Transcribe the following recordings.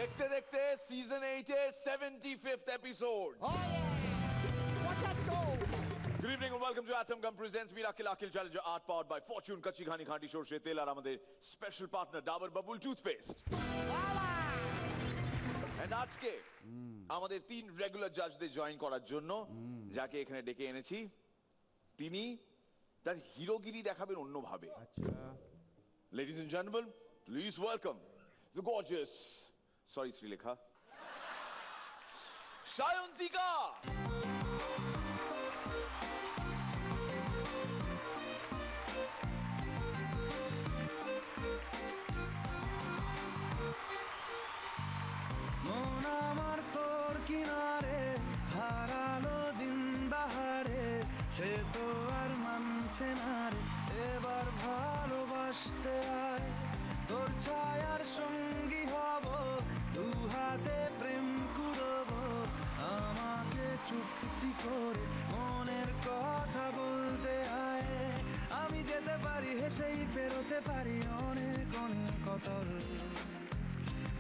দেখতে দেখতে সিজন 8 এর 75th episode. Good evening and welcome to Atom Gum presents Miracle Akil Challenger Art powered by Fortune Kachi Khani Khanti Shorshe Tel আর আমাদের special partner Dabur Babool toothpaste. And আজকে আমাদের তিন regular জাজদের join করার জন্য যাকে এখানে ডেকে এনেছি, তিনি তার হিরোগিরি দেখাবেন অন্যভাবে। Ladies and gentlemen, please welcome the gorgeous, sorry Srilekha, Sayantika. মন আমার তোর কিনারে হারালো দিন দাহারে, সে তো আর মানছে না রে, এবার ভালোবাসতে আয়। তোর ছায়ার সঙ্গী হব, দু হাতে প্রেম কুড়ব, আমাকে চুপটি করে মনের কথা বলতে আয়। আমি যেতে পারি হেসেই পেরোতে পারি অনেক অনেক কতল,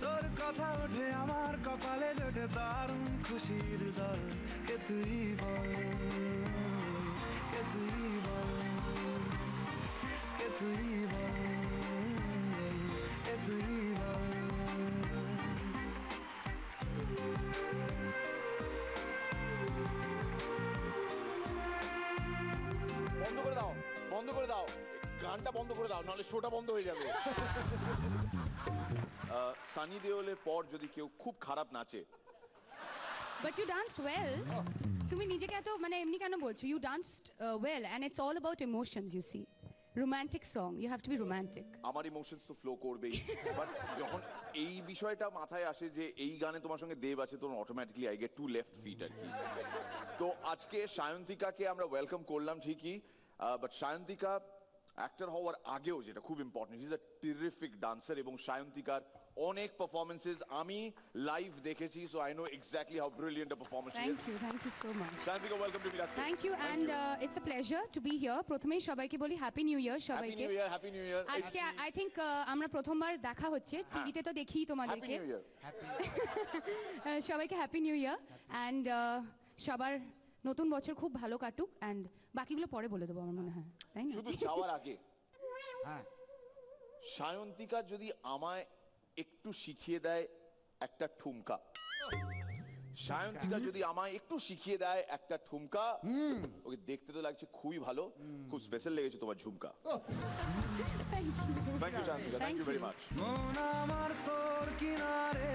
তোর কথা ওঠে আমার কপালে জোটে দারুণ খুশির দল। কে তুই বল, কে তুই বল, কে তুই বল, কে তুই বল। বন্ধ করে দাও, বন্ধ করে দাও, গানটা বন্ধ করে দাও, নাহলে শোটা বন্ধ হয়ে যাবে। সানি দেওলের পর যদি কেউ খুব খারাপ নাচে, But you danced well. তুমি নিজেকে এত মানে এমনি কেন বলছো? You danced well and it's all about emotions, you see. Romantic song, you have to be romantic. আমার ইমোশনস তো ফ্লো করবেই, বাট যখন এই বিষয়টা মাথায় আসে যে এই গানে তোমার সঙ্গে দেব আছে, তখন automatically I get two left feet আর কি। তো আজকে সায়ন্তিকাকে আমরা ওয়েলকাম করলাম ঠিকই, বাট সায়ন্তিকা অ্যাক্টর হওয়ার আগেও যেটা খুব important, is a terrific dancer, এবং সায়ন্তিকার অনেক পারফরমেন্সেস আমি লাইভ দেখেছি, so I know exactly how brilliant a performance is. Thank you so much. Sayantika, welcome to miracle. Thank you and it's a pleasure to be here. প্রথমেই সবাইকে বলি happy new year happy সবাইকে। New year, happy new year. আজকে I think আমরা প্রথমবার দেখা হচ্ছে, টিভিতে তো দেখি হ্যাপি তোমাদেরকে। New year. সবাইকে হ্যাপি নিউ ইয়ার অ্যান্ড সবার নতুন বছর খুব ভালো কাটুক, অ্যান্ড বাকিগুলো পরে বলে দেবো আমার মনে হয়, তাই না? শুধু যাওয়ার আগে সায়ন্তিকা যদি আমায় একটু শিখিয়ে দেয় একটা ঠুমকা, সায়ন্তিকা যদি আমায় একটু শিখিয়ে দেয় একটা ঠুমকা, ওকে দেখতে তো লাগছে খুবই ভালো, খুব স্পেশাল লেগেছে তোমার ঝুমকা। Thank you thank you Sayantika, thank you very much. মন আমার তোর কিনারে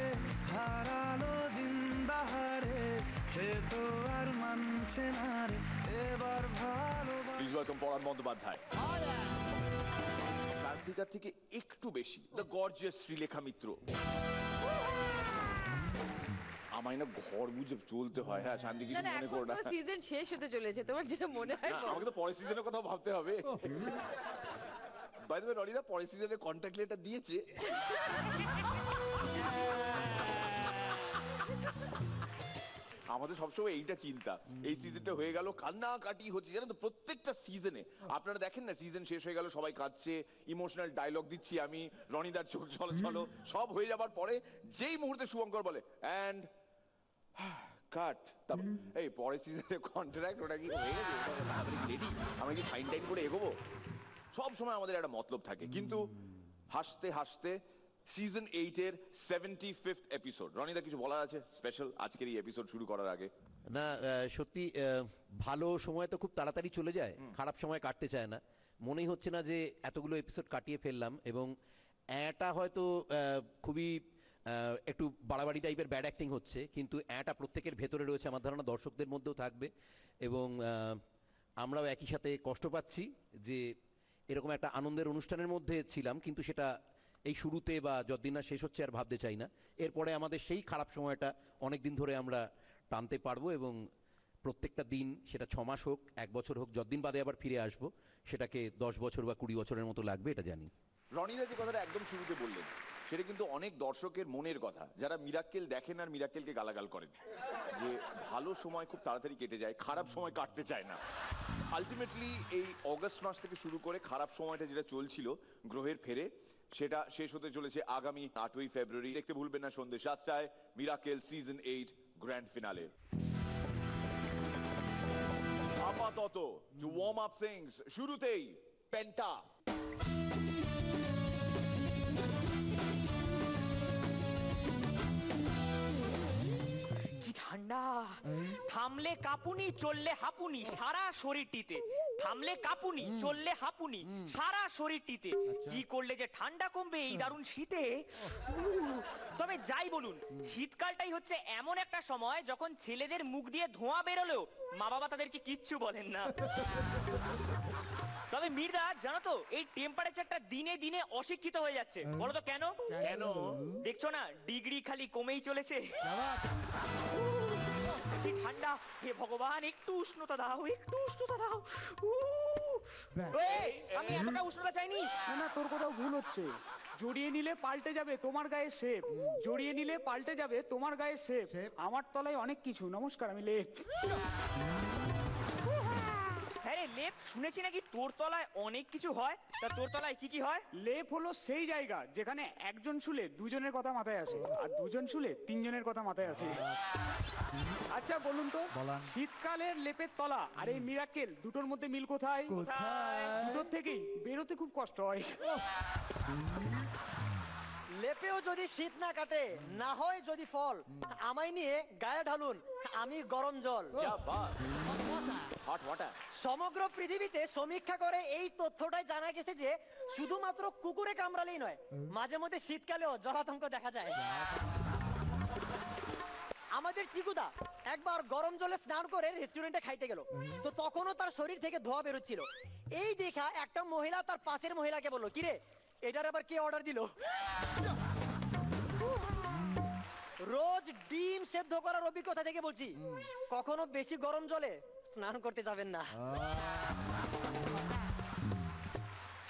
হারালো দিন দাহারে, সে তো আর মানছে না রে, এবার ভালোবাসতে। প্লিজ ওয়েলকাম পরাণ বন্দ্যোপাধ্যায়। সায়ন্তিকার থেকে একটু বেশি দ্য গর্জিয়াস শ্রীলেখা মিত্র। আমায় না ঘর বুঝে চলতে হয়। হ্যাঁ শান্তি, কিছু না, মনে এখন করো না। তো সিজন শেষ হতে চলেছে, তোমার যেটা মনে হয় না, বলো। আমাকে তো পরের সিজনের কথা ভাবতে হবে। বাই দ্য ওয়ে রনিদা পরের সিজনে কন্ট্যাক্ট লেটার দিয়েছে। আমাদের সবসময় এইটা চিন্তা, এই সিজনটা হয়ে গেল কান্নাকাটি হচ্ছে, জানেন তো প্রত্যেকটা সিজনে আপনারা দেখেন না, সিজন শেষ হয়ে গেল সবাই কাঁদছে, ইমোশনাল ডায়লগ দিচ্ছি আমি, রনিদার চোখ চলো চলো সব হয়ে যাবার পরে যেই মুহূর্তে শুভঙ্কর বলে অ্যান্ড কাট, এই পরের সিজনে কন্ট্রাক্ট ওটা কি হয়ে গেছে, আমরা কি রেডি, আমরা কি ফাইন টাইম করে এগোবো, সব সময় আমাদের একটা মতলব থাকে। কিন্তু হাসতে হাসতে সিজন 8 এর 75th এপিসোড, রনিদা কিছু বলার আছে স্পেশাল আজকের এই এপিসোড শুরু করার আগে? না, সত্যি ভালো সময় তো খুব তাড়াতাড়ি চলে যায়, খারাপ সময় কাটতে চায় না। মনেই হচ্ছে না যে এতগুলো এপিসোড কাটিয়ে ফেললাম, এবং এটা হয়তো খুবই একটু বাড়াবাড়ি টাইপের ব্যাড অ্যাক্টিং হচ্ছে, কিন্তু এটা প্রত্যেকের ভেতরে রয়েছে, আমার ধারণা দর্শকদের মধ্যেও থাকবে, এবং আমরাও একই সাথে কষ্ট পাচ্ছি যে এরকম একটা আনন্দের অনুষ্ঠানের মধ্যে ছিলাম, কিন্তু সেটা এই শুরুতে বা যতদিন না শেষ হচ্ছে আর ভাবতে চাই না। এরপরে আমাদের সেই খারাপ সময়টা অনেক দিন ধরে আমরা টানতে পারবো, এবং প্রত্যেকটা দিন, সেটা 6 মাস হোক, 1 বছর হোক, যতদিন বাদে আবার ফিরে আসবো, সেটাকে 10 বছর বা 20 বছরের মতো লাগবে, এটা জানি। রনিদা যে কথাটা একদম শুরুতে বললেন, সেটা কিন্তু অনেক দর্শকের মনের কথা, যারা মিরাক্কেল দেখেন আর মিরাক্কেলকে গালাগাল করেন, যে ভালো সময় খুব তাড়াতাড়ি কেটে যায়, খারাপ সময় কাটতে চায় না। আলটিমেটলি এই অগস্ট মাস থেকে শুরু করে খারাপ সময়টা যেটা চলছিল গ্রহের ফেরে, সেটা শেষ হতে চলেছে আগামী 8ই ফেব্রুয়ারি। দেখতে ভুলবেন না সন্ধ্যে 7টায় মিরাকেল সিজন 8 গ্র্যান্ড ফিনালে। আপাতত টু ওয়ার্ম আপ থিংস, শুরুতেই পেন্টা। কি ঠান্ডা! থামলে কাঁপুনি, চললে হাঁপুনি, সারা শরীরটিতে। থামলে কাঁপুনি, চললে হাঁপুনি, সারা শরীরটিতে। কি করলে যে ঠান্ডা কমবে এই দারুণ শীতে। তবে যাই বলুন, শীতকালটাই হচ্ছে এমন একটা সময় যখন ছেলেদের মুখ দিয়ে ধোঁয়া বেরোলেও মা বাবা তাদেরকে কিচ্ছু বলেন না। তবে মির্দা, জানো তো এই টেম্পারেচারটা দিনে দিনে অশিক্ষিত হয়ে যাচ্ছে। বলো তো কেন? কেন? দেখছো না, ডিগ্রি খালি কমেই চলেছে। কি ঠান্ডা! হে ভগবান, একটু উষ্ণতা দাও, একটু উষ্ণতা দাও। এই, আমি এতটা উষ্ণতা চাইনি। না না, তোর কোথাও ভুল হচ্ছে। জড়িয়ে নিলে পাল্টে যাবে তোমার গায়ে শেপ, জড়িয়ে নিলে পাল্টে যাবে তোমার গায়ে শেপ। আমার তলায় অনেক কিছু। নমস্কার, আমি লেপ। হ্যাঁ রে লেপ, শুনেছি নাকি তোর তলায় অনেক কিছু হয়। তা তোর তলায় কি কি হয়? লেপ হলো সেই জায়গা যেখানে একজন শুলে দুজনের কথা মাথায় আসে, আর দুজন শুলে তিনজনের কথা মাথায় আসে। আচ্ছা বলুন তো, শীতকালের লেপের তলা আর এই মিরাকেল দুটোর মধ্যে মিল কোথায়? দুটোর থেকেই বেরোতে খুব কষ্ট হয়। লেপেও যদি শীত না কাটে, না হয় যদি ফল, আমায় নিয়ে গায়ে ঢালুন, আমি গরম জল। Hot water. সমগ্র পৃথিবীতে সমীক্ষা করে এই তথ্যটাই জানা গেছে যে শুধুমাত্র কুকুরে কামড়ালেই নয়, মাঝে মধ্যে শীতকালেও জলাতঙ্ক দেখা যায়। আমাদের চিকুদা একবার গরম জলে স্নান করে রেস্টুরেন্টে খাইতে গেল, তো তখনও তার শরীর থেকে ধোঁয়া বেরোচ্ছিল। এই দেখা একটা মহিলা তার পাশের মহিলাকে বললো, কিরে এটার আবার কে অর্ডার দিল? রোজ ডিম সেদ্ধ করার অভিজ্ঞতা থেকে বলছি, কখনো বেশি গরম জলে স্নান করতে যাবেন না।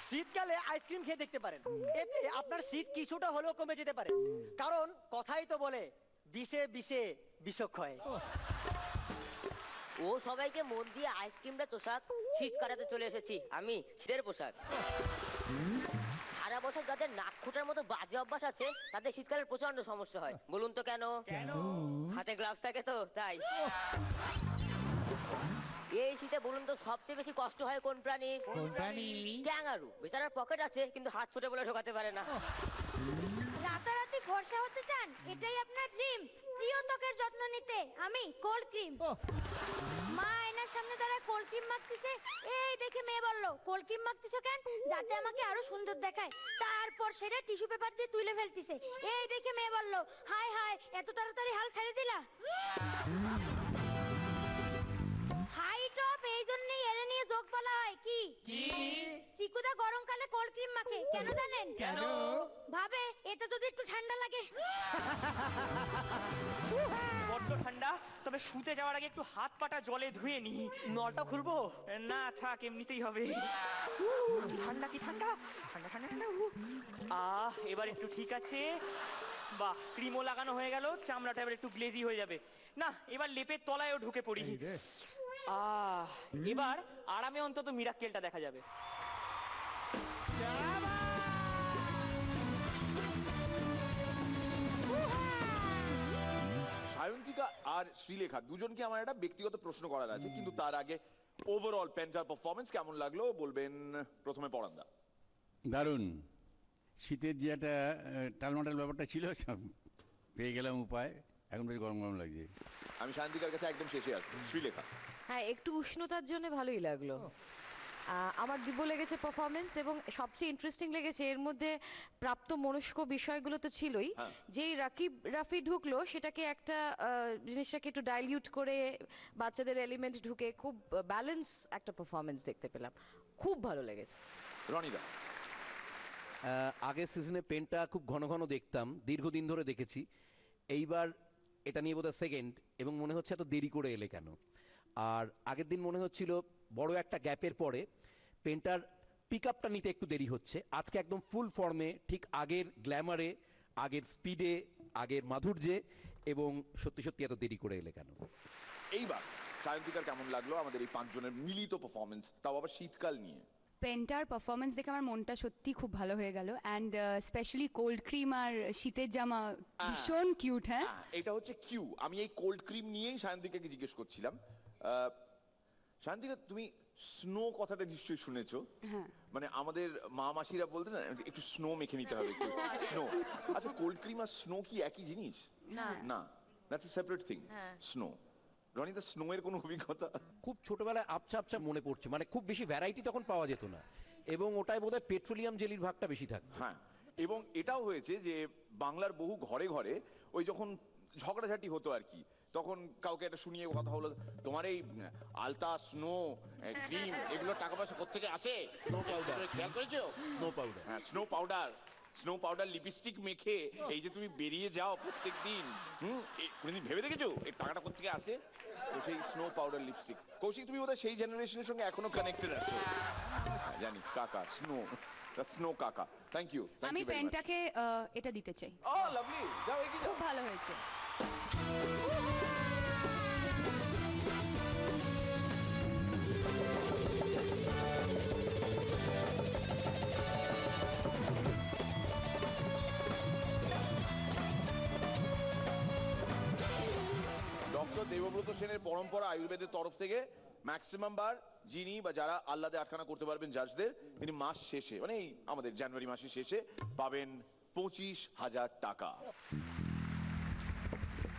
শীতকালে আইসক্রিম খেয়ে দেখতে পারেন, এতে আপনার শীত কিছুটা হলেও কমে যেতে পারে। কারণ কথাই তো বলে, বিষে বিষে বিষক্ষয়। ও সবাইকে মন দিয়ে আইসক্রিমটা চোষাক, শীত কাটাতে চলে এসেছি আমি শীতের পোশাক। সারা বছর যাদের নাক খুঁটার মতো বাজে অভ্যাস আছে তাদের শীতকালের প্রচন্ড সমস্যা হয়। বলুন তো কেন? হাতে গ্লাভস থাকে তো তাই। এই শীতে বলুন তো সবচেয়ে বেশি কষ্ট হয় কোন প্রাণীর? ক্যাঙ্গারু। বেচারার পকেট আছে কিন্তু হাত ছোট বলে ঢোকাতে পারে না। রাতারাতি ফর্সা হতে চান, এটাই আপনার ড্রিম। প্রিয় ত্বকের যত্ন নিতে আমি কোল্ড ক্রিম। মা আয়নার সামনে দাঁড়ায় কোল্ড ক্রিম মাখতেছে, এই দেখে মেয়ে বলল, কোল্ড ক্রিম মাখতেছো কেন? যাতে আমাকে আরো সুন্দর দেখায়। তারপর সেটা টিস্যু পেপার দিয়ে তুলে ফেলতেছে, এই দেখে মেয়ে বলল, হায় হায় এত তাড়াতাড়ি হাল ছেড়ে দিলা। হাইট অফ এই জন্যই এর নিয়ে যোগ বলা হয় কি? সিকুদা গরমকালে কোল্ড ক্রিম মাখে, কেন জানেন? কেন? ভাবে এতে যদি একটু ঠান্ডা লাগে। বড্ড ঠান্ডা। তবে শুতে যাওয়ার আগে একটু হাত পাটা জলে ধুয়ে নি। নলটা খুলবো? না থাক, এমনিতেই হবে। কি ঠান্ডা, কি ঠান্ডা, ঠান্ডা ঠান্ডা ঠান্ডা। এবার একটু ঠিক আছে। বাহ, ক্রিমও লাগানো হয়ে গেল, চামড়াটা এবার একটু গ্লেজি হয়ে যাবে। না, এবার লেপের তলায়ও ঢুকে পড়ি। এবার আরামে অন্তত মিরাক্কেলটা দেখা যাবে। সায়ন্তিকা আর শ্রীলেখা দুজনকে আমার একটা ব্যক্তিগত প্রশ্ন করার আছে, কিন্তু তার আগে ওভারঅল পেন্টার পারফরমেন্স কেমন লাগলো বলবেন। প্রথমে পরান্দা। দারুণ। শীতের যে একটা টালমাটাল ব্যাপারটা ছিল সব পেয়ে গেলাম উপায়, এখন বেশ গরম গরম লাগছে। আমি সায়ন্তিকার কাছে একদম শেষে আসবো। শ্রীলেখা। হ্যাঁ, একটু উষ্ণতার জন্য ভালোই লাগলো। আমার দিব্য লেগেছে পারফরমেন্স, এবং সবচেয়ে ইন্টারেস্টিং লেগেছে এর মধ্যে প্রাপ্ত মনস্ক বিষয়গুলো তো ছিলই। যেই রাফি ঢুকলো সেটাকে একটা জিনিসটাকে একটু ডাইলিউট করে বাচ্চাদের এলিমেন্ট ঢুকে খুব ব্যালেন্স একটা পারফরমেন্স দেখতে পেলাম। খুব ভালো লেগেছে। রনিদা। আগের সিজনে পেনটা খুব ঘন ঘন দেখতাম, দীর্ঘদিন ধরে দেখেছি। এইবার এটা নিয়ে বোধহয় সেকেন্ড, এবং মনে হচ্ছে এত দেরি করে এলে কেন। আর আগের দিন মনে হচ্ছিল বড় একটা গ্যাপের পরে পেন্টার পিক আপটা নিতে একটু দেরি হচ্ছে। আজকে একদম ফুল ফর্মে, ঠিক আগের গ্ল্যামারে, আগের স্পিডে, আগের মাধুর্যে, এবং সত্যি সত্যি এত দেরি করে এলে কেন। এইবার সায়ন্তিকার কেমন লাগলো আমাদের এই পাঁচজনের মিলিত পারফরমেন্স, তাও আবার শীতকাল নিয়ে? পেন্টার পারফরমেন্স দেখে আমার মনটা সত্যি খুব ভালো হয়ে গেল অ্যান্ড স্পেশালি কোল্ড ক্রিম আর শীতের জামা ভীষণ কিউট। হ্যাঁ, এটা হচ্ছে কিউ। আমি এই কোল্ড ক্রিম নিয়েই সায়ন্তিকাকে জিজ্ঞেস করছিলাম। সায়ন্তিকা, তুমি স্নো কথাটা নিশ্চয়ই শুনেছো? হ্যাঁ। মানে আমাদের মা মাসিরা বলতে না, একটু স্নো মেখে নিতে হবে। স্নো, আচ্ছা কোল্ড ক্রিম আর স্নো কি একই জিনিস? না, that's a separate thing. Snow. রনিদা, স্নো এর কোনো অভিজ্ঞতা? খুব ছোটবেলায় আবছা আবছা মনে পড়ছে, মানে খুব বেশি ভ্যারাইটি তখন পাওয়া যেত না, এবং ওটাই বোধহয় পেট্রোলিয়াম জেলির ভাগটা বেশি থাকতো। হ্যাঁ, এবং এটাও হয়েছে যে বাংলার বহু ঘরে ঘরে ওই যখন ঝগড়াঝাটি হতো আর কি, তখন কাউকে একটা শুনিয়ে কথা হলো, তোমার এই আলতা, স্নো ক্রিম, এগুলো টাকা পয়সা কোত্থেকে আসে? স্নো পাউডার, খেয়াল করেছো? Snow powder. হ্যাঁ, স্নো পাউডার লিপস্টিক মেখে এই যে তুমি বেরিয়ে যাও প্রত্যেক দিন, কোনদিন ভেবে দেখেছো এই টাকাটা কোত্থেকে আসে? তো সেই স্নো পাউডার লিপস্টিক। কৌশিক, তুমি বোধহয় সেই জেনারেশনের সঙ্গে এখনো কানেক্টেড আছো। জানি, কাকা স্নো কাকা। Thank you. আমি পেনটাকে এটা দিতে চাই। ও লাভলি, যাও এগিয়ে যাও। খুব ভালো হয়েছে। ডক্টর দেবব্রত সেনের পরম্পরা আয়ুর্বেদের তরফ থেকে ম্যাক্সিমাম বার যিনি বা যারা আহ্লাদে আটখানা করতে পারবেন জাজদের, তিনি মাস শেষে, মানে এই আমাদের জানুয়ারি মাসের শেষে পাবেন 25,000 টাকা।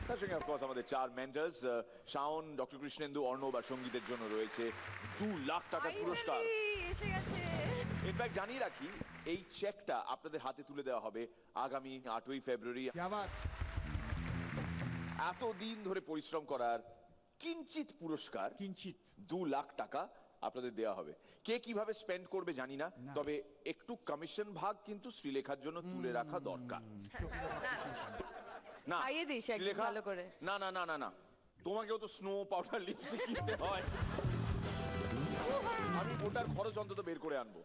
তার সঙ্গে অফকোর্স আমাদের 4 মেন্টরস শাওন, ডক্টর কৃষ্ণেন্দু, অর্ণব আর সঙ্গীতের জন্য রয়েছে 2 লাখ টাকার পুরস্কার। ইনফ্যাক্ট জানিয়ে রাখি, এই চেকটা আপনাদের হাতে তুলে দেওয়া হবে আগামী 8ই ফেব্রুয়ারি। এতদিন ধরে পরিশ্রম করার কিঞ্চিত পুরস্কার, 2 লাখ টাকা আপনাদের দেওয়া হবে। কে কিভাবে স্পেন্ড করবে জানি না, তবে একটু কমিশন ভাগ কিন্তু শ্রীলেখার জন্য তুলে রাখা দরকার। না, খাইয়ে দিস একটু শ্রীলেখা, ভালো করে। না না না না না, তোমাকেও তো স্নো পাউডার লিপস্টিক কিনতে হয়। আমি ওটার খরচ অন্তত বের করে আনবো।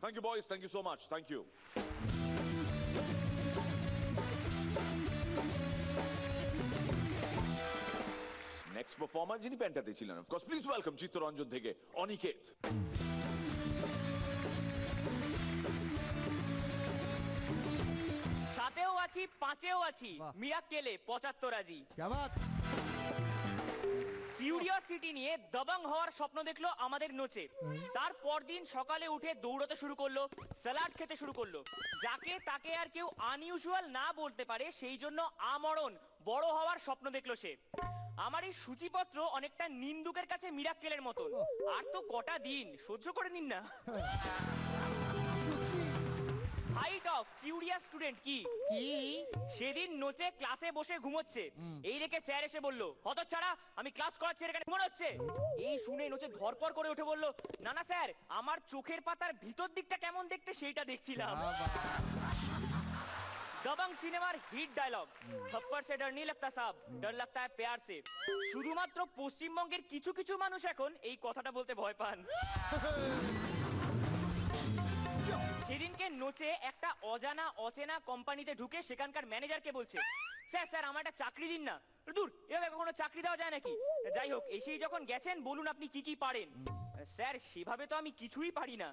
Thank you boys, thank you so much, thank you. Next performer যিনি প্যান্টাতে ছিলেন, of course please welcome Chittaranjan থেকে অনিকেত। সাতেও আছি, পাঁচেও আছি, মিরাক্কেলে 75 আজি। কিউরিওসিটি নিয়ে দবং হওয়ার স্বপ্ন দেখলো আমাদের নোচে। তার পরদিন সকালে উঠে দৌড়াতে শুরু করলো, স্যালাড খেতে শুরু করলো। যাকে তাকে আর কেউ আনইউজুয়াল না বলতে পারে, সেই জন্য আমরণ বড় হওয়ার স্বপ্ন দেখলো সে। আমার এই সূচিপত্র অনেকটা নিন্দুকের কাছে মিরাক্কেলের মতন। আর তো কটা দিন, সহ্য করে নিন না। হাইট অফ কিউরিয়াস স্টুডেন্ট কি? সেদিন নোচে ক্লাসে বসে ঘুমোচ্ছে, এই রেখে স্যার এসে বলল, হতচ্ছাড়া আমি ক্লাস করাচ্ছি এখানে ঘুমানো হচ্ছে। এই শুনে নোচে ধরপড় করে উঠে বলল, না না স্যার, আমার চোখের পাতার ভিতর দিকটা কেমন দেখতে সেইটা দেখছিলাম। দবং সিনেমার হিট ডায়লগ, থপ্পড় সে ডর नहीं लगता साहब, डर लगता है प्यार से। শুধুমাত্র পশ্চিমবঙ্গের কিছু কিছু মানুষ এখন এই কথাটা বলতে ভয় পান। সেদিনকে নোচে একটা অজানা অচেনা কোম্পানিতে ঢুকে সেখানকার ম্যানেজারকে বলছে, স্যার স্যার আমার একটা চাকরি দিন না। দূর, এভাবে কখনো চাকরি দেওয়া যায় নাকি? যাই হোক, এসেই যখন গেছেন বলুন আপনি কি কি পারেন। স্যার সেভাবে তো আমি কিছুই পারি না।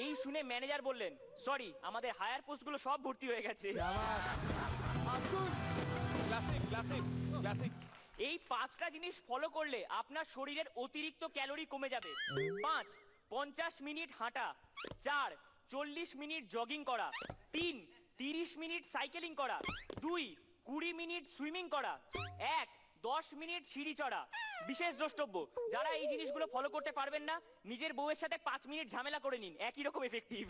এই শুনে ম্যানেজার বললেন, সরি, আমাদের হায়ার পোস্টগুলো সব ভর্তি হয়ে গেছে। এই 5টা জিনিস ফলো করলে আপনার শরীরের অতিরিক্ত ক্যালোরি কমে যাবে। 5, 50 মিনিট হাঁটা। 4, 40 মিনিট জগিং করা। 3, 30 মিনিট সাইকেলিং করা। 2, 20 মিনিট সুইমিং করা। 1, 10 মিনিট সিঁড়ি চড়া। বিশেষ দ্রষ্টব্য, যারা এই জিনিসগুলো ফলো করতে পারবেন না, নিজের বউয়ের সাথে 5 মিনিট ঝামেলা করে নিন, একই রকম এফেক্টিভ।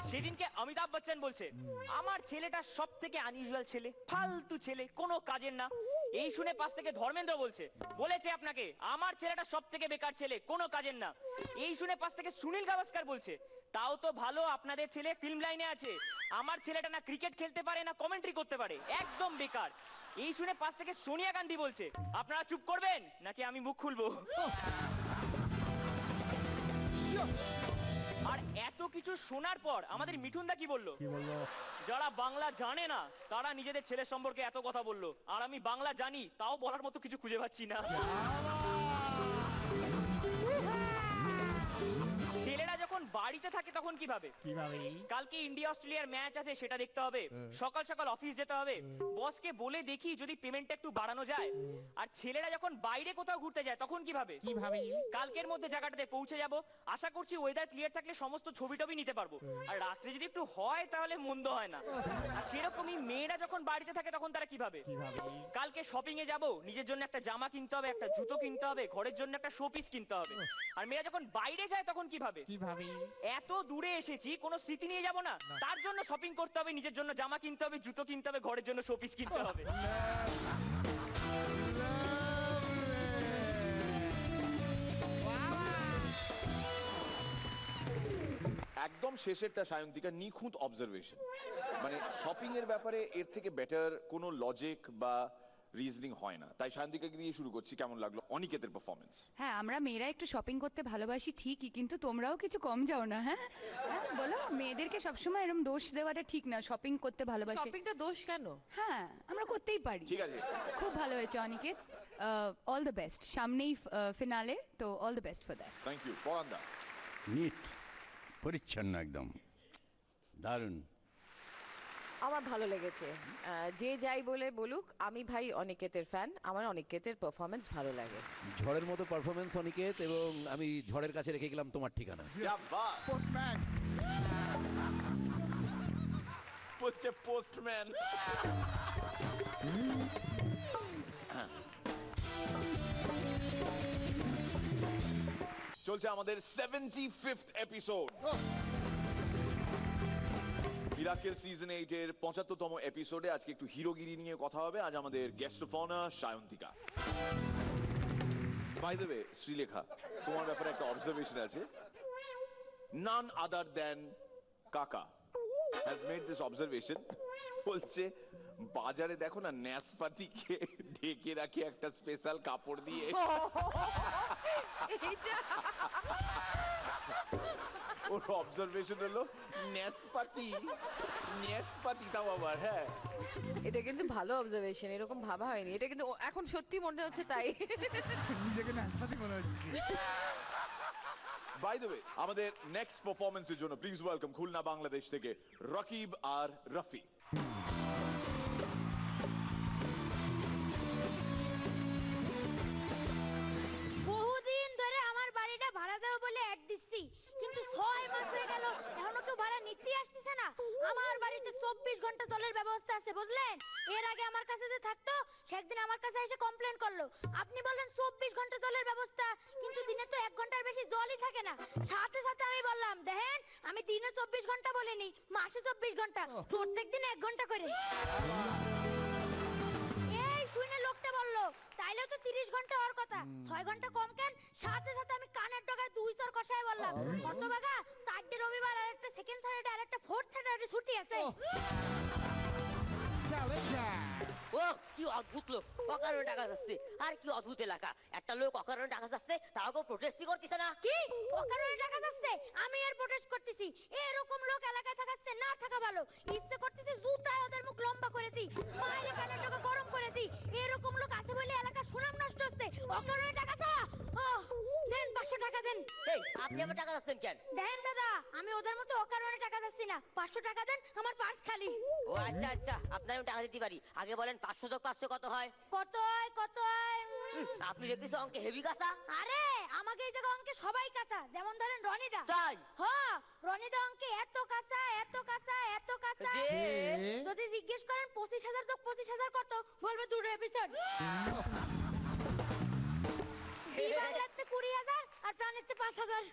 সেদিনকে অমিতাভ বচ্চন বলছে, আমার ছেলেটা সব থেকে আনইউজুয়াল ছেলে, ফালতু ছেলে, কোনো কাজের না। এই শুনে পাশ থেকে ধর্মেন্দ্র বলেছে আপনাকে, আমার ছেলেটা সব থেকে বেকার ছেলে, কোনো কাজের না। এই শুনে পাশ থেকে সুনীল গাভাস্কর বলছে, তাও তো ভালো আপনাদের ছেলে ফিল্ম লাইনে আছে, আমার ছেলেটা না ক্রিকেট খেলতে পারে না কমেন্ট্রি করতে পারে, একদম বেকার। এই শুনে পাশ থেকে সোনিয়া গান্ধী বলছে, আপনারা চুপ করবেন নাকি আমি মুখ খুলবো? আর এত কিছু শোনার পর আমাদের মিঠুনদা কি বললো? যারা বাংলা জানে না তারা নিজেদের ছেলের সম্পর্কে এত কথা বললো, আর আমি বাংলা জানি তাও বলার মতো কিছু খুঁজে পাচ্ছি না। ছেলেরা যখন বাড়িতে থাকে তখন কিভাবে কালকে ইন্ডিয়া অস্ট্রেলিয়ার ম্যাচ আছে সেটা দেখতে হবে, সকাল সকাল অফিস যেতে হবে, বসকে বলে দেখি যদি পেমেন্টটা একটু বাড়ানো যায়। আর ছেলেরা যখন বাইরে কোথাও ঘুরতে যায় তখন কিভাবে কালকের মধ্যে জায়গাটাতে পৌঁছে যাব, আশা করছি ওয়েদার ক্লিয়ার থাকলে সমস্ত ছবি টবি নিতে পারবো, আর রাত্রে যদি একটু হয় তাহলে মন্দ হয় না। আর সেরকমই মেয়েরা যখন বাড়িতে থাকে তখন তারা কিভাবে কালকে শপিং এ যাব, নিজের জন্য একটা জামা কিনতে হবে, একটা জুতো কিনতে হবে, ঘরের জন্য একটা শোপিস কিনতে হবে। আর মেয়েরা যখন বাইরে যায় তখন কিভাবে এত দূরে এসেছি কোনো স্মৃতি নিয়ে যাব না, তার জন্য শপিং করতে হবে, নিজের জন্য জামা কিনতে হবে, জুতো কিনতে হবে, ঘরের জন্য শোপিস কিনতে হবে। একদম শেষেরটা সায়ন্তিকা নিখুঁত অবজারভেশন, মানে শপিং এর ব্যাপারে এর থেকে বেটার কোনো লজিক বা রিজনিং হয় না। তাই সায়ন্তিকাকে দিয়ে শুরু করছি, কেমন লাগলো অনিকেতের পারফরমেন্স? হ্যাঁ, আমরা মেয়েরা একটু শপিং করতে ভালোবাসি ঠিকই, কিন্তু তোমরাও কিছু কম যাও না। হ্যাঁ হ্যাঁ, বলো, মেয়েদেরকে সবসময় এরকম দোষ দেওয়াটা ঠিক না। শপিং করতে ভালোবাসি। শপিংটা দোষ কেন? হ্যাঁ, আমরা করতেই পারি। ঠিক আছে, খুব ভালো হয়েছে অনিকেত, অল দ্য বেস্ট। সামনেই ফিনালে, তো all the best for that. Thank you. পরান্দা? নিট, পরিচ্ছন্ন একদম, দারুণ। আমার ভালো লেগেছে। যে যাই বলে বলুক, আমি ভাই অনিকেতের ফ্যান, আমার অনিকেতের পারফরমেন্স ভালো লাগে। ঝড়ের মতো পারফরমেন্স অনিকেত, এবং আমি ঝড়ের কাছে রেখে গেলাম তোমার ঠিকানা। পোস্টম্যান বলছে, পোস্টম্যান। চলছে আমাদের 75th এপিসোড। মিরাকেল সিজন 8 এর 75তম এপিসোডে আজকে একটু হিরোগিরি নিয়ে কথা হবে। আজ আমাদের guest of honour Sayantika. By the way, Srilekha, তোমার ব্যাপারে একটা অবজারভেশন আছে। None other than Kaka has made this observation. বলছে বাজারে দেখো না ন্যাসপাতিকে ঢেকে রাখে একটা স্পেশাল কাপড় দিয়ে। ওর অবজারভেশন হলো ন্যাসপাতি, ন্যাসপাতি তাও আবার। হ্যাঁ, এটা কিন্তু ভালো অবজারভেশন, এরকম ভাবা হয়নি। এটা কিন্তু এখন সত্যি মনে হচ্ছে তাই। নিজেকে নাশপাতি মনে হচ্ছে। বাই দ্য ওয়ে, আমাদের নেক্সট পারফরমেন্সের জন্য প্লিজ ওয়েলকাম খুলনা বাংলাদেশ থেকে রকিব আর রফি। বহুদিন ধরে আমার বাড়িটা ভাড়া দেবো বলে অ্যাড দিচ্ছি, কিন্তু 6 মাস হয়ে গেল এখনো কেউ ভাড়া নিতে আসতেছে না। আমার বাড়িতে 24 ঘন্টা জলের ব্যবস্থা আছে, বুঝলেন? এর আগে আমার কাছে যে থাকতো সে একদিন আমার কাছে এসে কমপ্লেন করলো, আপনি বললেন 24 ঘন্টা জলের ব্যবস্থা, কিন্তু দিনে তো 1 ঘন্টার বেশি জলই থাকে না। সাথে সাথে আমি বললাম, দেখেন আমি দিনে 24 ঘন্টা বলিনি, মাসে 24 ঘন্টা, প্রত্যেকদিন 1 ঘন্টা করে। এই শুনে লোকটা বললো, তাইলে তো 30 ঘন্টা হওয়ার কথা, 6 ঘন্টা কম কেন? সাথে সাথে আমি কানের ডগায় 2 চর কষায় বললাম, কত বাগা, 4টে রবিবার আর একটা সেকেন্ড স্যাটারডে আর একটা ফোর্থ স্যাটারডে ছুটি আছে। ও কি অদ্ভুত লোক, অকারণে টাকা যাচ্ছে। আর কি অদ্ভুত এলাকা, একটা লোক অকারণে টাকা যাচ্ছে, তাও কেউ প্রোটেস্টই করতেছে না। কি অকারণে টাকা যাচ্ছে? আমি আর প্রোটেস্ট করতেছি? এরকম লোক এলাকায় থাকাচ্ছে না থাকা ভালো। ইচ্ছে করতেছে জুতায় ওদের মুখ লম্বা করে দিই, মায়ের কানের ডগা গরম করে দিই। এরকম লোক আছে বলে এলাকার সুনাম নষ্ট হচ্ছে। অকারণে টাকা চাওয়া, দেন 500 টাকা দেন। এই আপনি আমার টাকা যাচ্ছেন কেন? দেন দাদা, আমি ওদের মতো অকারণে টাকা যাচ্ছি না। 500 টাকা দেন, আমার পার্স খালি। ও আচ্ছা আচ্ছা, আপনার আমি টাকা দিতে পারি। আগে বলেন 500 যোগ 500 কত হয়? কত হয় কত হয়? আপনি দেখতেছি অঙ্কে হেভি কাঁচা। আরে আমাকে এই জায়গা অঙ্কে সবাই কাঁচা, যেমন ধরেন রনিদা। তাই? হ্যাঁ, রনিদা অঙ্কে এত কাঁচা, এত কাঁচা, এত কাঁচা। যদি জিজ্ঞেস করেন 25,000 যোগ 25,000 কত, বলবে দুটো এপিসোড। বাংলাতে 20,000 আর প্রাণেতে 5,000।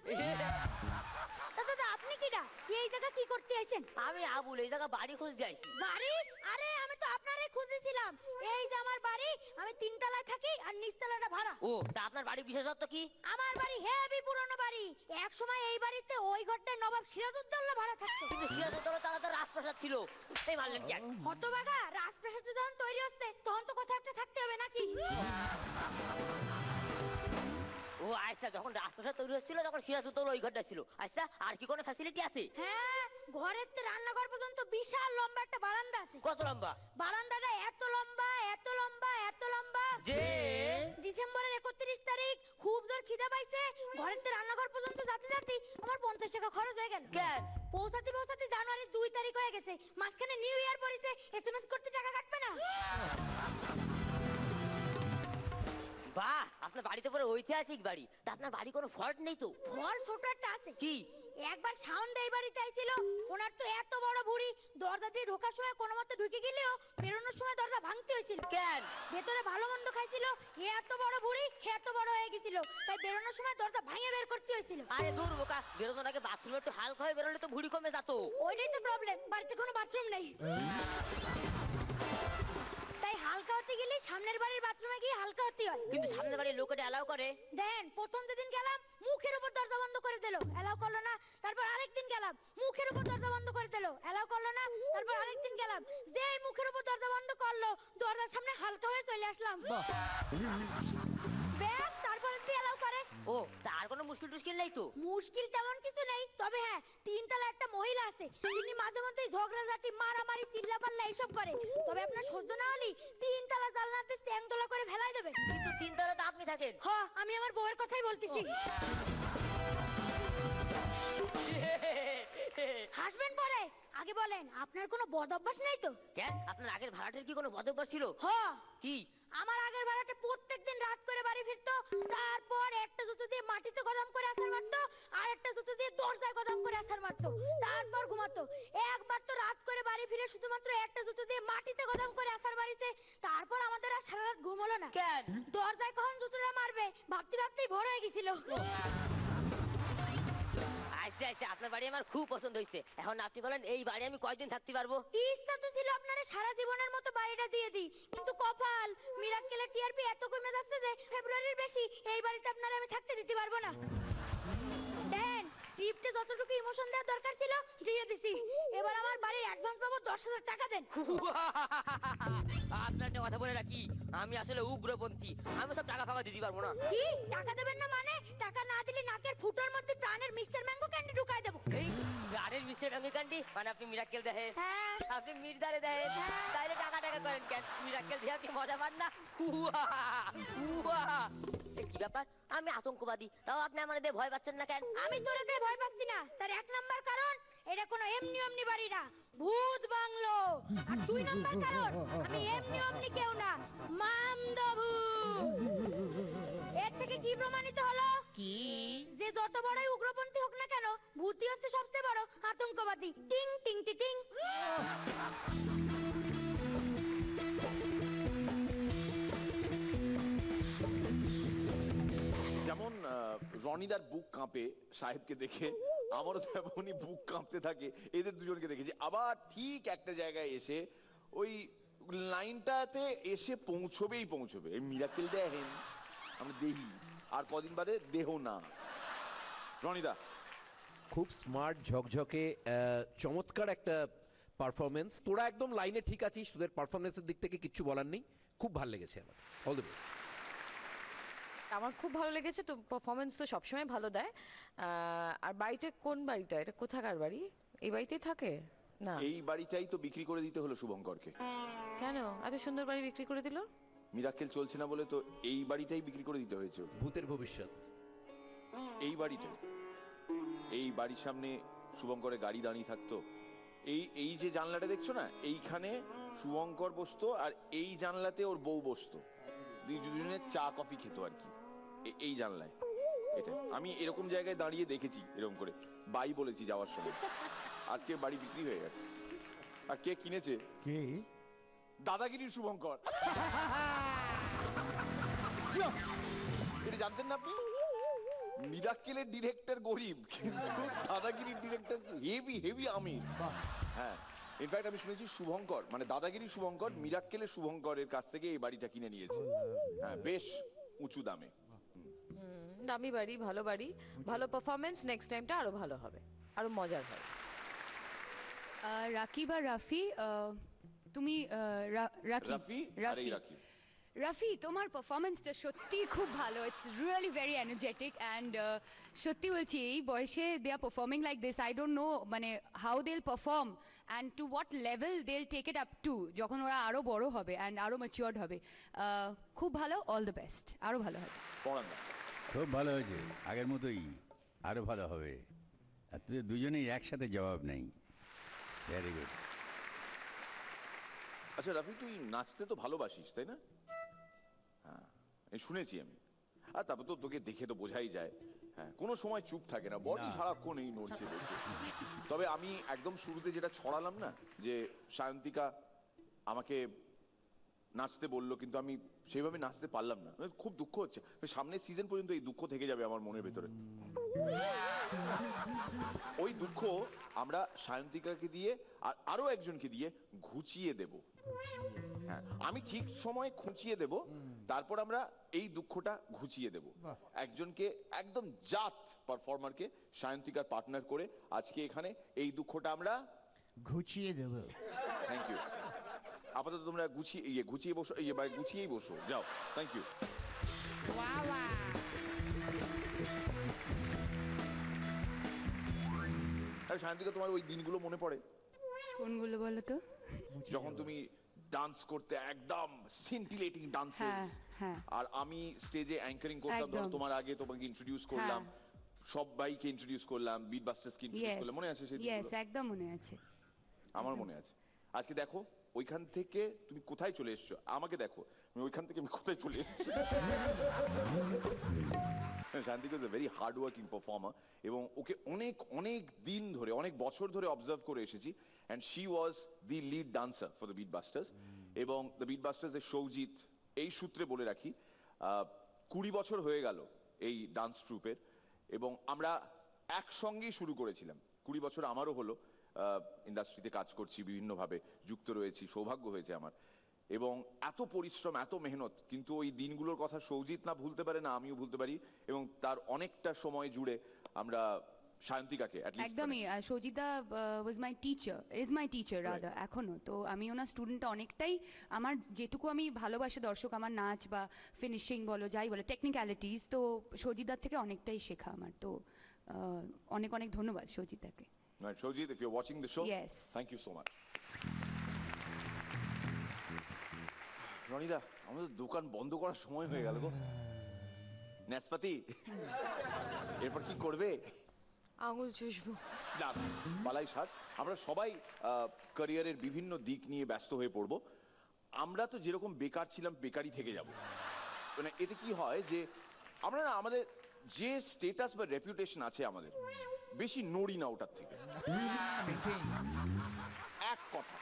দাদা আপনি কিডা? এই জায়গা কি করতে আইছেন? আমি আবুল, এই জায়গা বাড়ি খুঁজতে আইছি। বাড়ি? আরে আমি তো আপনারই খুঁজতেছিলাম। এই যে আমার বাড়ি, আমি 3 তলায় থাকি আর নিচতলাটা ভাড়া। ও তা আপনার বাড়ি বিশেষত্ব কি? আমার বাড়ি হেভি পুরনো বাড়ি। এক সময় এই বাড়িতে ওই ঘরটায় নবাব সিরাজউদ্দৌলা ভাড়া থাকতো। কিন্তু সিরাজউদ্দৌলা তাহলে তো রাজপ্রাসাদ ছিল, এই মারলেন কেন? হতবাগা, রাজপ্রাসাদ যখন তৈরি হচ্ছে তখন তো কথা একটা থাকতে হবে নাকি? ও আচ্ছা, যখন রাজপ্রাসাদ তৈরি হচ্ছিল তখন সিরাজউদ্দৌলা ওই ঘরটা ছিল। আচ্ছা, আর কি কোনো ফ্যাসিলিটি আছে? হ্যাঁ, ঘরের তে রান্নাঘর পর্যন্ত বিশাল লম্বা একটা বারান্দা আছে। কত লম্বা? বারান্দাটা এত লম্বা, এত লম্বা, এত লম্বা, যে ডিসেম্বরের 31 তারিখ খুব জোর খিদা পাইছে, ঘরের থেকে রান্নাঘর পর্যন্ত যেতে যেতে আমার 50 টাকা খরচ হয়ে গেল। কেন? পৌঁছাতে জানুয়ারি 2 তারিখ হয়ে গেছে, মাঝখানে নিউ ইয়ার পড়েছে, এসএমএস করতে টাকা কাটবে না? বাহ, আপনার বাড়িতে পুরো ঐতিহাসিক বাড়ি। তা আপনার বাড়ি কোনো ফল্ট নেই তো? ফল ছোট একটা আছে। কি? একবার সাউন্ড এই বাড়িতে আইছিল, ওনার তো এত বড় ভুঁড়ি, দরজা দিয়ে ঢোকার সময় কোনো মতে ঢুকে গেলেও বেরোনোর সময় দরজা ভাঙতে হয়েছিল। কেন? ভেতরে ভালো মন্দ খাইছিল, এত বড় ভুঁড়ি এত বড় হয়ে গেছিল, তাই বেরোনোর সময় দরজা ভাঙে বের করতে হয়েছিল। আরে দূর বোকা, বেরোনোর আগে বাথরুমে একটু হালকা হয়ে বেরোলে তো ভুঁড়ি কমে যেত। ওইটাই তো প্রবলেম, বাড়িতে কোনো বাথরুম নেই। তাই হালকা হতে গেলে সামনের বাড়ির বাথরুমে গিয়ে হালকা হতে হয়। কিন্তু সামনে বাড়ির লোকেটা অ্যালাউ করে? দেন, প্রথম যেদিন গেলাম মুখের উপর দরজা বন্ধ করে দিল, এলাও করলো না। তারপর আরেকদিন গেলাম, মুখের উপর দরজা বন্ধ করে দিল, এলাও করলো না। তারপর আরেকদিন গেলাম, যেই মুখের উপর দরজা বন্ধ করলো, দরজার সামনে হালকা হয়ে চলে আসলাম। ব্যাস, তারপরে দিয়ে এলাও করে। ও, তার কোনো মুশকিল টুশকিল নেই তো? মুশকিল তেমন কিছু নেই, তবে হ্যাঁ, 3 তলা একটা মহিলা আছে, তিনি মাঝে মধ্যে ঝগড়াঝাটি, মারামারি, চিল্লাপাল্লা এইসব করে। তবে আপনার সহ্য না হলে 3 তলা জানলাতে চ্যাংদোলা করে ফেলাই দেবেন। কিন্তু 3 তলায় তো আপনি থাকেন। হ্যাঁ, আমি আমার বউয়ের কথাই বলতেছি। হাসবেন পরে, আগে বলেন আপনার কোনো বদ অভ্যাস নেই তো? কেন, আপনার আগের ভাড়াটের কি কোনো বদঅভ্যাস ছিল? হ্যাঁ। কি? আমার আগের ভাড়াটে প্রত্যেকদিন রাত করে বাড়ি ফিরতো, তারপর একটা জুতো দিয়ে মাটিতে কদম করে আছাড় মারতো, আর একটা জুতো দিয়ে দরজায় কদম করে আছাড় মারতো, তারপর ঘুমাতো। একবার তো রাত করে বাড়ি ফিরে শুধুমাত্র একটা জুতো দিয়ে মাটিতে কদম করে আছাড় মারিছে, তারপর আমাদের আর সারা রাত ঘুম হলো না। কেন? দরজায় কখন জুতোটা মারবে ভাবতে ভাবতেই ভোর হয়ে গেছিল। আচ্ছা আচ্ছা, আপনার বাড়ি আমার খুব পছন্দ হয়েছে। এখন আপনি বলেন, এই বাড়ি আমি কয়দিন থাকতে পারবো? ইচ্ছা তো ছিল আপনারা সারা জীবনের মতো বাড়িটা দিয়ে দিই, কিন্তু কপাল, মিরাক্কেলের টিআরপি এত কমে যাচ্ছে যে ফেব্রুয়ারির বেশি এই বাড়িতে আপনারা আমি থাকতে দিতে পারবো না। দেন, স্ক্রিপ্টে যতটুকু ইমোশন দেওয়ার দরকার ছিল দিয়ে দিছি, এবার আমার বাড়ির অ্যাডভান্স পাবো 10,000 টাকা দেন। আপনার একটা কথা বলে রাখি, আমি আসলে উগ্রপন্থী, আমি সব টাকা ফাঁকা দিতে পারবো না। কি টাকা দেবেন না মানে? টাকা না দিলে নাকের ফুটোর মধ্যে প্রাণের মিস্টার ম্যাঙ্গো ক্যান্ডি ঢুকাই দেবো। এই গাড়ির মিস্টার রঙে কান্ডি মানে আপনি মিরাক্কেল দেখেন, হ্যাঁ। আপনি মির্জারে দেখেন, তাইলে টাকা টাকা করেন কেন? মিরাক্কেল দিয়ে আপনি মজা পান না? হুয়া হুয়া। এই কি ব্যাপার, আমি আতঙ্কবাদী, তাও আপনি আমার দিয়ে ভয় পাচ্ছেন না কেন? আমি তোরে দিয়ে ভয় পাচ্ছি না, তার 1 নাম্বার কারণ এটা কোনো এমনি এমনি বাড়ি না, ভূত বাংলো। আর 2 নাম্বার কারণ আমি এমনি এমনি কেউ না, মামদভূ। এর থেকে কি প্রমাণিত হলো? কি? যে যত বড়ই উগ্রপন্থী হোক না কেন, ভূতই হচ্ছে সবচেয়ে বড় আতঙ্কবাদী। টিং টিং টি টিং। যেমন রনিদার বুক কাঁপে সাহেবকে দেখে, আমারও তেমনই বুক কাঁপতে থাকে এদের দুজনকে দেখেছি। আবার ঠিক একটা জায়গায় এসে ওই লাইনটাতে এসে পৌঁছবে। এই মিরাকেল দেখেন আমরা দেহি, আর কদিন বাদে দেহ না। রনিদা খুব স্মার্ট, ঝকঝকে, চমৎকার একটা পারফরমেন্স। তোরা একদম লাইনে ঠিক আছিস, তোদের পারফরমেন্সের দিক থেকে কিচ্ছু বলার নেই, খুব ভালো লেগেছে আমার। All the best. আমার খুব ভালো লেগেছে, তো পারফরমেন্স তো সবসময় ভালো দেয়। আর বাড়িতে কোন বাড়িটা, এটা কোথাকার বাড়ি? এই বাড়িতেই থাকে না? এই বাড়িটাই তো বিক্রি করে দিতে হলো শুভঙ্করকে। কেন এত সুন্দর বাড়ি বিক্রি করে দিল? মিরাকেল চলছে না বলে তো এই বাড়িটাই বিক্রি করে দিতে হয়েছে। ভূতের ভবিষ্যৎ এই বাড়িটাই, এই বাড়ির সামনে শুভঙ্করের গাড়ি দাঁড়িয়ে থাকতো। এই যে জানলাটা দেখছো না, এইখানে শুভঙ্কর বসতো, আর এই জানলাতে ওর বউ বসতো, দুজনে চা কফি খেতো আর কি এই জানলায়। এটা আমি এরকম জায়গায় দাঁড়িয়ে দেখেছি, এরকম করে বাই বলেছি যাওয়ার সময়। আজকে বাড়ি বিক্রি হয়ে গেছে। আর কে কিনেছে? কে? দাদাগিরির শুভঙ্কর। এটা জানতেন না আপনি? মিরাক্কেলের ডিরেক্টর গরিব, কিন্তু দাদাগিরির ডিরেক্টর হেভি আমির। হ্যাঁ, ইনফ্যাক্ট আমি শুনেছি শুভঙ্কর মানে দাদাগিরির শুভঙ্কর মিরাক্কেলের শুভঙ্করের কাছ থেকে এই বাড়িটা কিনে নিয়েছে। হ্যাঁ, বেশ উঁচু দামে। দামি বাড়ি, ভালো বাড়ি, ভালো পারফরমেন্স, নেক্সট টাইমটা আরো ভালো হবে, আরো মজার হবে। রাকিব আর রাফি, তুমি রাফি তোমার পারফরমেন্সটা সত্যি খুব ভালো। It's really very energetic and সত্যি বলছি এই বয়সে they are performing like this, I don't know মানে how they will perform and to what level they will take it up to যখন ওরা আরও বড় হবে অ্যান্ড আরও ম্যাচিওর্ড হবে। খুব ভালো, অল দ্য বেস্ট, আরও ভালো হবে। খুব ভালো হয়েছে, আগের মতোই আরো ভালো হবে। আর তোদের দুজনেই একসাথে জবাব নেই। Very good. আচ্ছা রাফি, তুই নাচতে তো ভালোবাসিস তাই না? হ্যাঁ, এই শুনেছি আমি। আর তারপর তো তোকে দেখে তো বোঝাই যায়, হ্যাঁ কোনো সময় চুপ থাকে না, বডি সারাক্ষণ এই নড়ছে নড়ছে। তবে আমি একদম শুরুতে যেটা ছড়ালাম না, যে সায়ন্তিকা আমাকে নাচতে বললো কিন্তু আমি সেইভাবে নাচতে পারলাম না, খুব দুঃখ হচ্ছে। সামনের সিজন পর্যন্ত এই দুঃখ থেকে যাবে আমার মনের ভেতরে। ওই দুঃখ আমরা সায়ন্তিকাকে দিয়ে আর আরো একজনকে দিয়ে ঘুচিয়ে দেব। হ্যাঁ, আমি ঠিক সময় খুঁচিয়ে দেব, তারপর আমরা এই দুঃখটা ঘুচিয়ে দেব। একজনকে একদম জাত পারফর্মারকে সায়ন্তিকার পার্টনার করে আজকে এখানে এই দুঃখটা আমরা ঘুচিয়ে দেব। Thank you. আপাতত তোমরা গুছিয়ে বসো, গুছিয়েই বসো, যাও। Thank you. সায়ন্তিকা, তোমার ওই দিনগুলো মনে পড়ে? কোনগুলো বলো তো? যখন তুমি ডান্স করতে, একদম সিন্টিলেটিং ডান্সেস, আর আমি স্টেজে অ্যাঙ্কারিং করতাম, ধরো তোমার আগে তোমাকে ইন্ট্রোডিউস করলাম, সবাইকে ইন্ট্রোডিউস করলাম, বিট বাস্টার্সকে ইন্ট্রোডিউস করলাম, মনে আছে সেই দিনগুলো? ইয়েস, একদম মনে আছে। আমার মনে আছে। আজকে দেখো ওইখান থেকে তুমি কোথায় চলে এসছো, আমাকে দেখো ওইখান থেকে আমি কোথায় চলে এসেছি। Shantika is a very hard working performer, এবং ওকে অনেক অনেক দিন ধরে, অনেক বছর ধরে অবজার্ভ করে এসেছি, and she was the lead dancer for the beat busters. এবং দ্য বিট বাস্টার্স এর সৌজিৎ, এই সূত্রে বলে রাখি, 20 বছর হয়ে গেল এই ডান্স ট্রুপের, এবং আমরা একসঙ্গেই শুরু করেছিলাম। 20 বছর আমারও হলো, ইন্ডাস্ট্রিতে কাজ করছি, বিভিন্নভাবে যুক্ত রয়েছি, সৌভাগ্য হয়েছে আমার। এবং এত পরিশ্রম, এত মেহনত, কিন্তু ওই দিনগুলোর কথা সৌজিৎ না ভুলতে পারে, না আমিও ভুলতে পারি, এবং তার অনেকটা সময় জুড়ে আমরা সায়ন্তিকাকে একদমই, সৌজিদা was my teacher, is my teacher rather, এখনো। তো আমি ওনার স্টুডেন্টটা অনেকটাই, আমার যেটুকু আমি ভালোবাসে দর্শক, আমার নাচ বা ফিনিশিং বলো, যাই বলো, টেকনিক্যালিটিস, তো সৌজিদার থেকে অনেকটাই শেখা আমার। তো অনেক অনেক ধন্যবাদ সৌজিদাকে। Right, Shojit, if you're watching the show, yes, thank you so much. রনিদা, আমাদের দোকান বন্ধ করার সময় হয়ে গেল গো। নাশপাতি, এরপর কি করবে? আঙুল চুষবো। না, বালাই ষাট। আমরা সবাই ক্যারিয়ারের বিভিন্ন দিক নিয়ে ব্যস্ত হয়ে পড়বো। আমরা তো যেরকম বেকার ছিলাম, বেকারই থেকে যাব। মানে এতে কি হয় যে আমরা না, আমাদের যে স্টেটাস বা রেপুটেশন আছে আমাদের, বেশি নড়ি না ওটার থেকে। এক কথা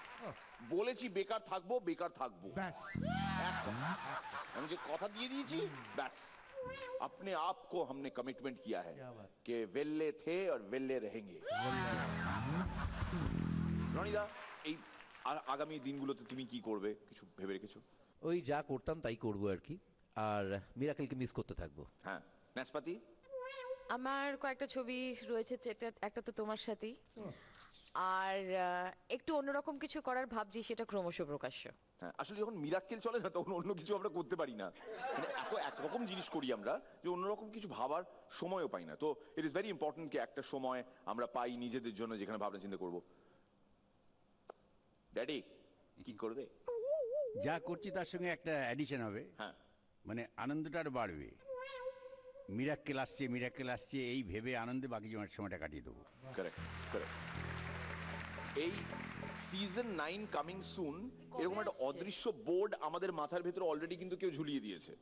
বলেছি, বেকার থাকবো, বেকার থাকবো, এক কথা। আমি যে কথা দিয়ে দিয়েছি, ব্যাস। अपने आप को हमने कमिटमेंट किया है कि वेल्ले थे और वेल्ले रहेंगे। রনিদা, এই আগামী দিনগুলোতে তুমি কি করবে, কিছু ভেবে রেখেছো? ওই যা করতাম তাই করবো আর কি, আর মিরাকেলকে মিস করতে থাকবো। হ্যাঁ, নাশপাতি, আমার কয়েকটা ছবি রয়েছে, একটা তো তোমার সাথেই, আর একটু অন্যরকম কিছু করার ভাবছি, সেটা ক্রমশ প্রকাশ্য। হ্যাঁ, আসলে যখন মিরাক্কেল চলে না, তখন অন্য কিছু আমরা করতে পারি না। মানে এত একরকম জিনিস করি আমরা, যে অন্যরকম কিছু ভাবার সময়ও পাই না। তো ইট ইজ ভেরি ইম্পর্টেন্ট কি একটা সময় আমরা পাই নিজেদের জন্য, যেখানে ভাবনা চিন্তা করবো। ড্যাডি, কি করবে? যা করছি তার সঙ্গে একটা অ্যাডিশন হবে। হ্যাঁ, মানে আনন্দটা আরো বাড়বে। মিরাক্কেল আসছে, মিরাক্কেল আসছে, এই ভেবে আনন্দে বাকি সময়টা কাটিয়ে দেবো। Correct, correct. এই সিজন 9 কামিং সুন, এরকম একটা অদৃশ্য বোর্ড আমাদের মাথার ভেতরে অলরেডি কিন্তু কেউ ঝুলিয়ে দিয়েছে,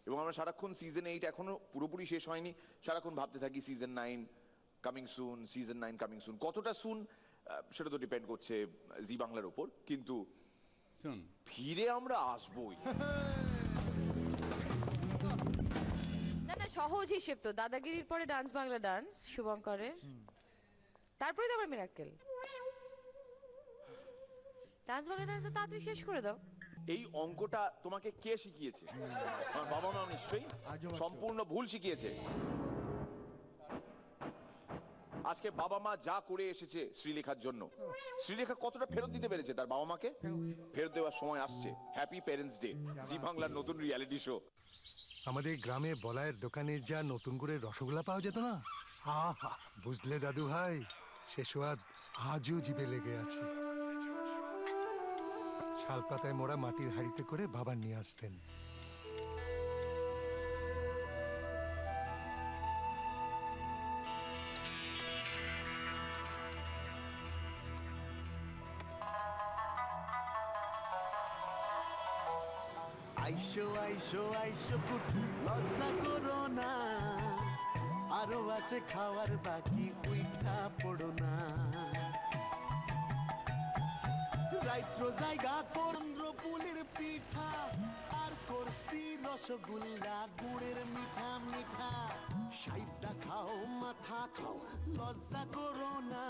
এবং আমরা সারাক্ষণ সিজন 8 এখনো পুরোপুরি শেষ হয়নি, সারাক্ষণ ভাবতে থাকি season 9 coming soon, season 9 coming soon. কতটা সুন সেটা তো ডিপেন্ড করছে জি বাংলার উপর, কিন্তু শুন, ফিরে আমরা আসবোই। না না, সহজ হিসেব তো, দাদাগিরির পরে ডান্স বাংলা ডান্স শুভঙ্করের, তারপরে তো আবার মিরাক্কেল। ডান্স বাংলা ডান্স তাড়াতাড়ি শেষ করে দাও। এই অঙ্কটা তোমাকে কে শিখিয়েছে? আমার বাবা মা নিশ্চয়ই সম্পূর্ণ ভুল শিখিয়েছে। আজকে বাবা মা যা করে এসেছে শ্রীলেখার জন্য, শ্রীলেখা কতটা ফেরত দিতে পেরেছে তার বাবা মাকে? ফেরত দেওয়ার সময় আসছে। হ্যাপি প্যারেন্টস ডে, জি বাংলার নতুন রিয়ালিটি শো। আমাদের গ্রামে বলায়ের দোকানের যা নতুন করে রসগোল্লা পাওয়া যেত না, আহা, বুঝলে দাদু ভাই, সে স্বাদ আজও জিভে লেগে আছে। শালপাতায় মোড়া মাটির হাঁড়িতে করে বাবা নিয়ে আসতেন। আইসো আইসো আইসো কুটু লজ্জা করো না, আরো আছে খাওয়ার বাকি উইঠা পড়ো না। রাইত্র জায়গা চন্দ্র ফুলের পিঠা আর করছি রসগোল্লা গুড়ের মিঠা মিঠা। সাইডটা খাও মাথা খাও লজ্জা করো না,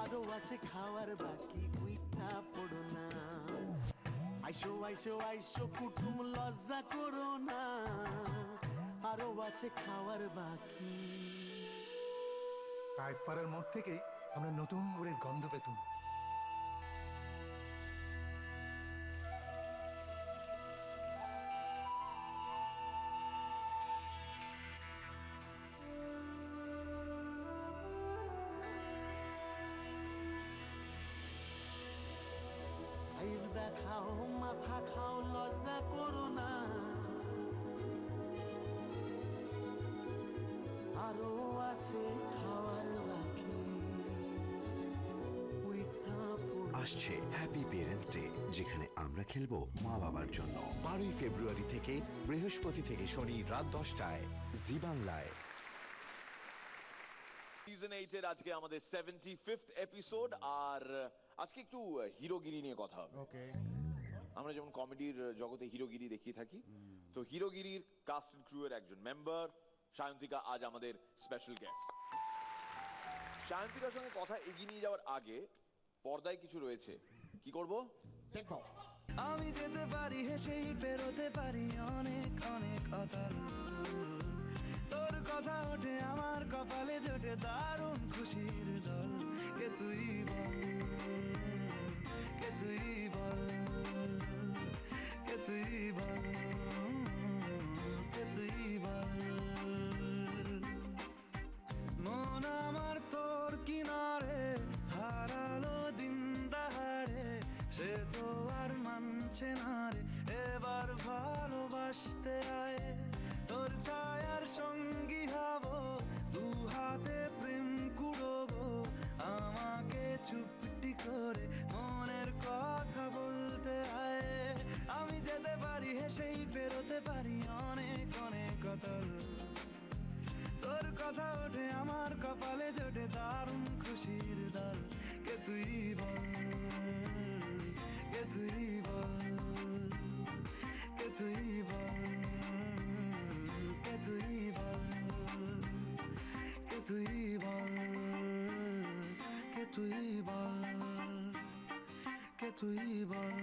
আরো আছে খাওয়ার বাকি উইঠা পড়ো না। আইসো আইসো আইসো কুটুম লজ্জা করো না, আরো আছে খাওয়ার বাকি। কায়েতপাড়ার মোড় থেকেই আমরা নতুন গুড়ের গন্ধ পেতুম। আইবদা খাও মাথা খাও লজ্জা করো না, আরো আছে খাওয়ার বাকি উইঠা পড়ো। আসছে হ্যাপি পেরেন্টস ডে, যেখানে আমরা খেলবো মা বাবার জন্য। 12 ফেব্রুয়ারি থেকে বৃহস্পতি থেকে শনি রাত 10টায় জি বাংলায়। সিজন 8 এর আজকে আমাদের 75th এপিসোড, আর আজকে একটু হিরোগিরি নিয়ে কথা হবে। ওকে, আমরা যেমন কমেডির জগতে হিরোগিরি দেখিয়ে থাকি, তো হিরোগিরির কাস্ট এন্ড ক্রু এর একজন মেম্বার সায়ন্তিকা আজ আমাদের স্পেশাল গেস্ট। সায়ন্তিকার সঙ্গে কথা এগিয়ে নিয়ে যাওয়ার আগে পর্দায় কিছু রয়েছে, কি করব দেখবো। আমি যেতে পারি হেসেই পেরোতে পারি অনেক অনেক অতল, তোর কথা ওঠে আমার কপালে জোটে দারুণ খুশির দল। কে তুই বল, কে তুই বল, কে তুই বল, কে তুই বল। মন আমার তোর কিনারে হারালো দিন দাহারে, সে তো আর মানছে না রে, এবার ভালোবাসতে আয়। তোর ছায়ার সঙ্গী হব, দু হাতে প্রেম কুড়বো, আমাকে চুপটি করে মনের কথা বলতে আয়। আমি যেতে পারি হেসেই পেরোতে পারি অনেক অনেক অতল, তোর কথা ওঠে আমার কপালে জোটে দারুণ খুশির দল। কে তুই বল, কে তুই বল, কে তুই বল, কে তুই বল, কে তুই বল, কে তুই বল, কে তুই বল,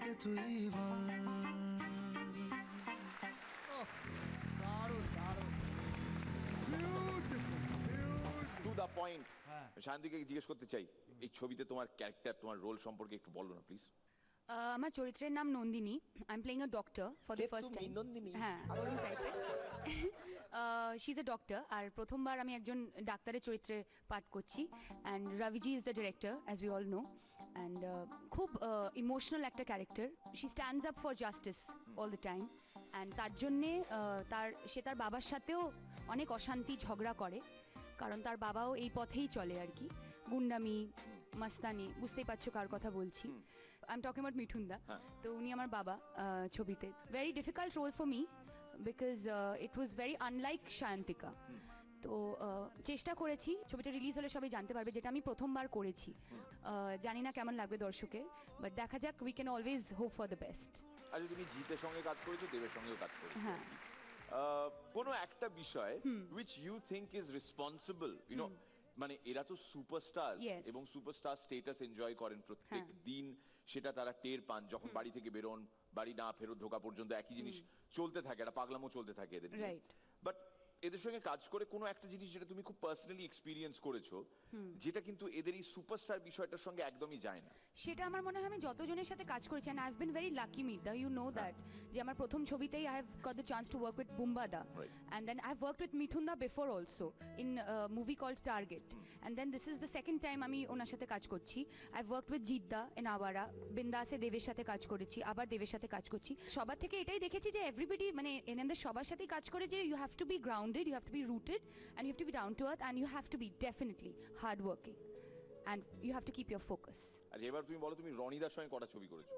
কে তুই বল। দারুণ দারুণ, টু দ্য পয়েন্ট। হ্যাঁ। শান্তিকে জিজ্ঞেস করতে চাই, এই ছবিতে তোমার ক্যারেক্টার, তোমার রোল সম্পর্কে একটু বলো না প্লিজ। আমার চরিত্রের নাম Nandini. I am playing a doctor for the কে ফার্স্ট তুমি, টাইম। নন্দিনী? হ্যাঁ, ওরকম টাইপের। শি ইজ আ ডক্টর, আর প্রথমবার আমি একজন ডাক্তারের চরিত্রে পাঠ করছি। And Ravi ji is the director, as we all know. And খুব ইমোশনাল একটা character. She stands up for justice all the time. And তার জন্যে সে তার বাবার সাথেও অনেক অশান্তি ঝগড়া করে, কারণ তার বাবাও এই পথেই চলে আর কি, গুন্ডামি মাস্তানি, বুঝতেই পারছো কার কথা বলছি। I am talking about Mithun da. তো উনি আমার বাবা ছবিতে। Very difficult role for me because it was very unlike Sayantika. তো চেষ্টা করেছি, ছবিটা রিলিজ হলে সবাই জানতে পারবে, যেটা আমি প্রথমবার করেছি। জানি না কেমন লাগবে দর্শকের, বাট দেখা যাক, we can always hope for the best. আচ্ছা, তুমি জিতের সঙ্গে কাজ করেছো, দেবের সঙ্গেও কাজ করেছো। হ্যাঁ। কোনো একটা বিষয় which you think is responsible, you know, মানে এরা তো সুপারস্টার Yes. এবং সুপারস্টার স্টেটাস এনজয় করেন প্রত্যেক হ্যাঁ। দিন, সেটা তারা টের পান যখন বাড়ি থেকে বেরোন, বাড়ি না ফেরত ঢোকা পর্যন্ত একই জিনিস চলতে থাকে, একটা পাগলামো চলতে থাকে এদের। Right. বাট এদের সঙ্গে কাজ করে কোনো একটা জিনিস যেটা তুমি খুব পার্সোনালি এক্সপিরিয়েন্স করেছো, যেটা কিন্তু এদের এই সুপারস্টার বিষয়টার সঙ্গে একদমই যায় না? সেটা আমার মনে হয় আমি যতজনের সাথে কাজ করেছি, and I have been very lucky Mita, you know that, যে আমার প্রথম ছবিতেই I have got the chance to work with বুম্বাদা, and then I have worked with Mithun da before also in movie called Target, and then this is the second time আমি ওনার সাথে কাজ করছি। আই হ্যাভ ওয়ার্কড উইথ জিদ্দা in Awara, বিন্দাসে দেবের সাথে কাজ করেছি, আবার দেবের সাথে কাজ করছি। সবার থেকে এটাই দেখেছি যে এভরিবডি, মানে এনাদের সবার সাথেই কাজ করে যে you have to be grounded, you have to be rooted, and you have to be down to earth, and you have to be definitely hardworking, and you have to keep your focus. আচ্ছা, এবার তুমি বলো, তুমি রনিদার সঙ্গে কটা ছবি করেছো?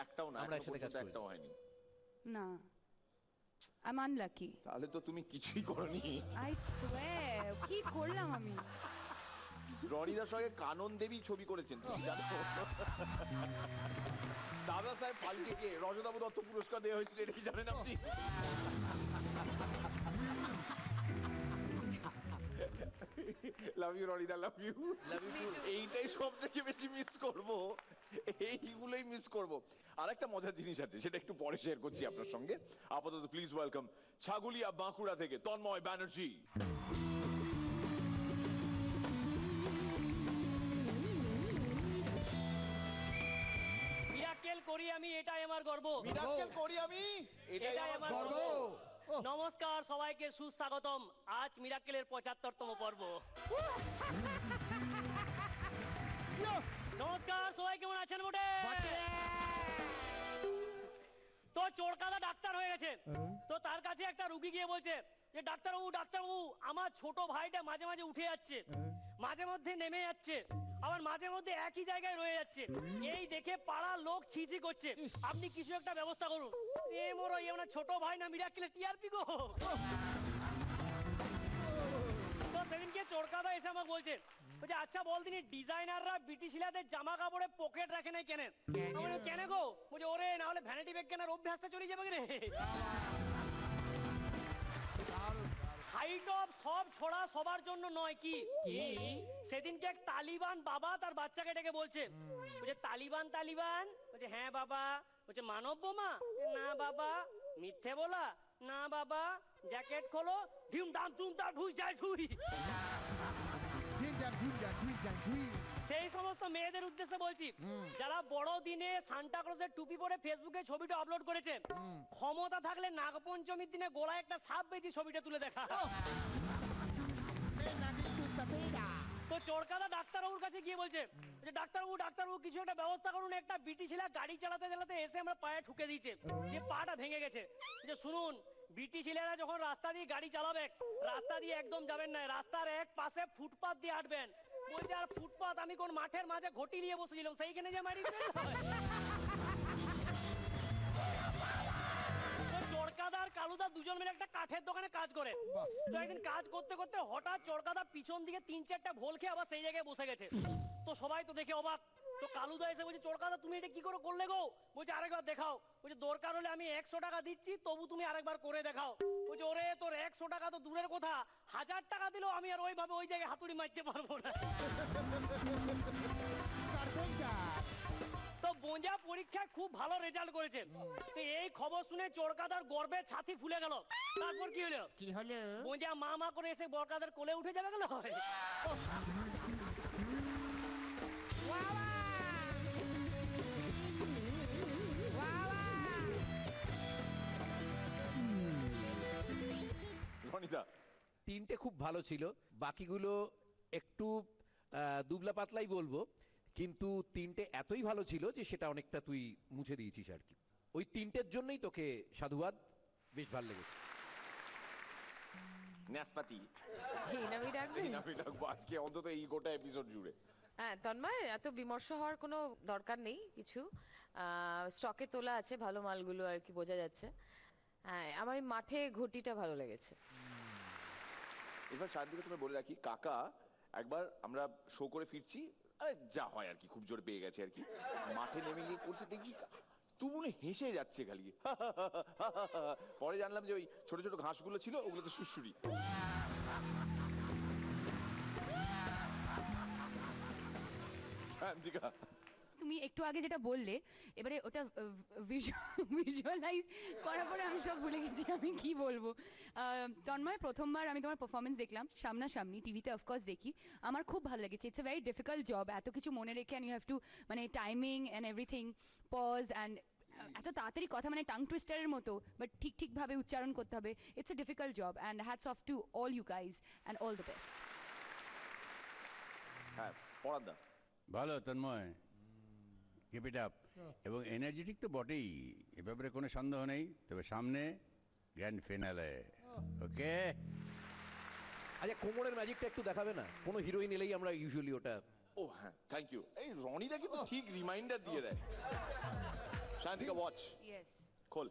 একটাও না, আমরা এখনো একসাথে কাজ পর্যন্ত করিনি। একটাও হয়নি। না, I'm unlucky. তাহলে তো তুমি কিছুই করনি। I swear, কি করলাম আমি? রনিদার সঙ্গে কানন দেবী ছবি করেছেন, তুমি জানো? দাদা সাহেব ফালকেকে রজতাভ দত্ত পুরস্কার দেওয়া হয়েছিল, এটা কি জানেন আপনি? লাভ ইউ রনিদা, লাভ ইউ। এইটাই সব থেকে বেশি মিস করব, এইগুলোই মিস করব। আর একটা মজার জিনিস আছে, সেটা একটু পরে শেয়ার করছি আপনার সঙ্গে। আপাতত প্লিজ ওয়েলকাম ছাগুলিয়া বাঁকুড়া থেকে তন্ময় ব্যানার্জি। মিরাকেল করি আমি, এটাই আমার গর্ব। মিরাকেল করি আমি, এটাই আমার গর্ব। নমস্কার সবাইকে, সুস্বাগতম। আজ মিরাকেলের 75তম পর্ব। নমস্কার সবাই, কেমন আছেন মোটে? তো চোরকাদা ডাক্তার হয়ে গেছে, তো তার কাছে একটা রুগী গিয়ে বলছে যে ডাক্তারবাবু, ডাক্তারবাবু, আমার ছোট ভাইটা মাঝে মাঝে উঠে যাচ্ছে, মাঝে মধ্যে নেমে যাচ্ছে, আবার মাঝে মধ্যে একই জায়গায় রয়ে যাচ্ছে। এই দেখে পাড়ার লোক ছিছি করছে, আপনি কিছু একটা ব্যবস্থা করুন। যে মোর এমন ছোট ভাই না, মিরাকেলের টিআরপি গো। তো সেদিনকে চোরকাদা এসে আমাকে বলছে, আচ্ছা বল দিনি, ডিজাইনাররা বিটি শিলাদের জামা কাপড়ে পকেট রাখে নাই কেন? কেন গো? বলছে ওরে, না হলে ভ্যানিটি ব্যাগ কেনার অভ্যাসটা চলে যাবে রে। হাইট অফ সব ছোড়া সবার জন্য নয়। কি সেদিনকে এক তালিবান বাবা তার বাচ্চাকে ডেকে বলছে, তালিবান তালিবান, বলছে হ্যাঁ বাবা, বলছে মানব বোমা, না বাবা, মিথ্যে বলা, না বাবা, জ্যাকেট খোলো, ধিম দাম তুম তার ঢুই যায় ঢুই। সেই সমস্ত মেয়েদের উদ্দেশ্যে বলছি, যারা বড় দিনে সান্টা ক্লজের টুপি পরে ফেসবুকে ছবিটা আপলোড করেছে, ক্ষমতা থাকলে নাগপঞ্চমীর দিনে গোলায় একটা সাপ বেজি ছবিটা তুলে দেখা। তো চোরকাদা ডাক্তারবাবুর কাছে গিয়ে বলছে, ডাক্তারবাবু, ডাক্তারবাবু, কিছু একটা ব্যবস্থা করুন। একটা বিটি ছেলে গাড়ি চালাতে চালাতে এসে আমরা পায়ে ঠুকে দিয়েছে, দিয়ে পাটা ভেঙে গেছে। যে শুনুন, বিটি ছেলেরা যখন রাস্তা দিয়ে গাড়ি চালাবে, রাস্তা দিয়ে একদম যাবেন না, রাস্তার এক পাশে ফুটপাত দিয়ে হাঁটবেন। বলছে আর ফুটপাত, আমি কোন মাঠের মাঝে ঘটি নিয়ে বসেছিলাম, সেইখানে যে মারি। চোরকাদা আর কালুদা দুজন মিলে একটা কাঠের দোকানে কাজ করে। তো একদিন কাজ করতে করতে হঠাৎ চোরকাদা পিছন দিকে 3-4টা ভোল খেয়ে আবার সেই জায়গায় বসে গেছে। তো সবাই তো দেখে অবাক। তো কালুদা এসে বলছে, চোরকাদা তুমি এটা কি করে করলে গো? বলছে আরেকবার দেখাও। বলছে দরকার হলে আমি 100 টাকা দিচ্ছি, তবু তুমি আরেকবার করে দেখাও। বলছে ওরে, তোর 100 টাকা তো দূরের কথা, 1000 টাকা দিলেও আমি আর ওইভাবে ওই জায়গায় হাতুড়ি মারতে পারবো না। তো বোঁজা পরীক্ষায় খুব ভালো রেজাল্ট করেছে। তো এই খবর শুনে চোরকাদার গর্বে ছাতি ফুলে গেল। তারপর কি হলো? কি হলো? বোঁজা মা মা করে এসে বরকাদার কোলে উঠে যাবে গেল। রনিদা, তিনটে খুব ভালো ছিল, বাকিগুলো একটু দুবলা পাতলাই বলবো, কিন্তু তিনটে এতই ভালো ছিল যে সেটা অনেকটা তুই মুছে দিয়েছিস আর কি। ওই তিনটের জন্যই তোকে সাধুবাদ, বেশ ভালো লেগেছে। ন্যাসপাতি হিনামি ডাকবে? হিনামি ডাকবো আজকে, অন্তত এই গোটা এপিসোড জুড়ে। হ্যাঁ তন্ময়, এত বিমর্ষ হওয়ার কোনো দরকার নেই। কিছু স্টকে তোলা আছে ভালো মালগুলো আর কি, বোঝা যাচ্ছে। হ্যাঁ, আমার এই মাঠে ঘটিটা ভালো লেগেছে। এবার সারাদিকে তুমি বলে রাখি, কাকা একবার আমরা শো করে ফিরছি, যা হয় আর কি, খুব জোরে পেয়ে গেছে আর কি, মাঠে নেমে গিয়ে করছে, দেখি তুমুলে হেসে যাচ্ছে খালি। পরে জানলাম যে ওই ছোট ছোট ঘাসগুলো ছিল, ওগুলো তো সুড়সুড়ি। তুমি একটু আগে যেটা বললে এবারে ওটা ভিজুয়ালাইজ করার পরে আমি সব ভুলে গেছি আমি কি বলবো। তন্ময়, প্রথমবার আমি তোমার পারফরমেন্স দেখলাম সামনাসামনি, টিভিতে অফকোর্স দেখি, আমার খুব ভালো লেগেছে। It's a very difficult job, এত কিছু মনে রেখে অ্যান্ড ইউ হ্যাভ টু মানে timing and everything, pause and এত তাড়াতাড়ি কথা মানে টাং টুইস্টারের মতো, বাট ঠিকভাবে উচ্চারণ করতে হবে। It's a difficult job and hats off to all you guys and all the best. হ্যাঁ, পরান্দা ভালো তন্ময়, কিপ ইট আপ। এবং এনার্জেটিক তো বটেই, এ ব্যাপারে কোনো সন্দেহ নেই। তবে সামনে গ্র্যান্ড ফিনালে, ওকে? আচ্ছা, কোমরের ম্যাজিকটা একটু দেখাবে না? কোনো হিরোইন এলেই আমরা ইউজুয়ালি ওটা। ও হ্যাঁ, থ্যাংক ইউ। এই রনিদা কিন্তু ঠিক রিমাইন্ডার দিয়ে দেয়। শান্তিকা ওয়াচ, ইয়েস, খোল।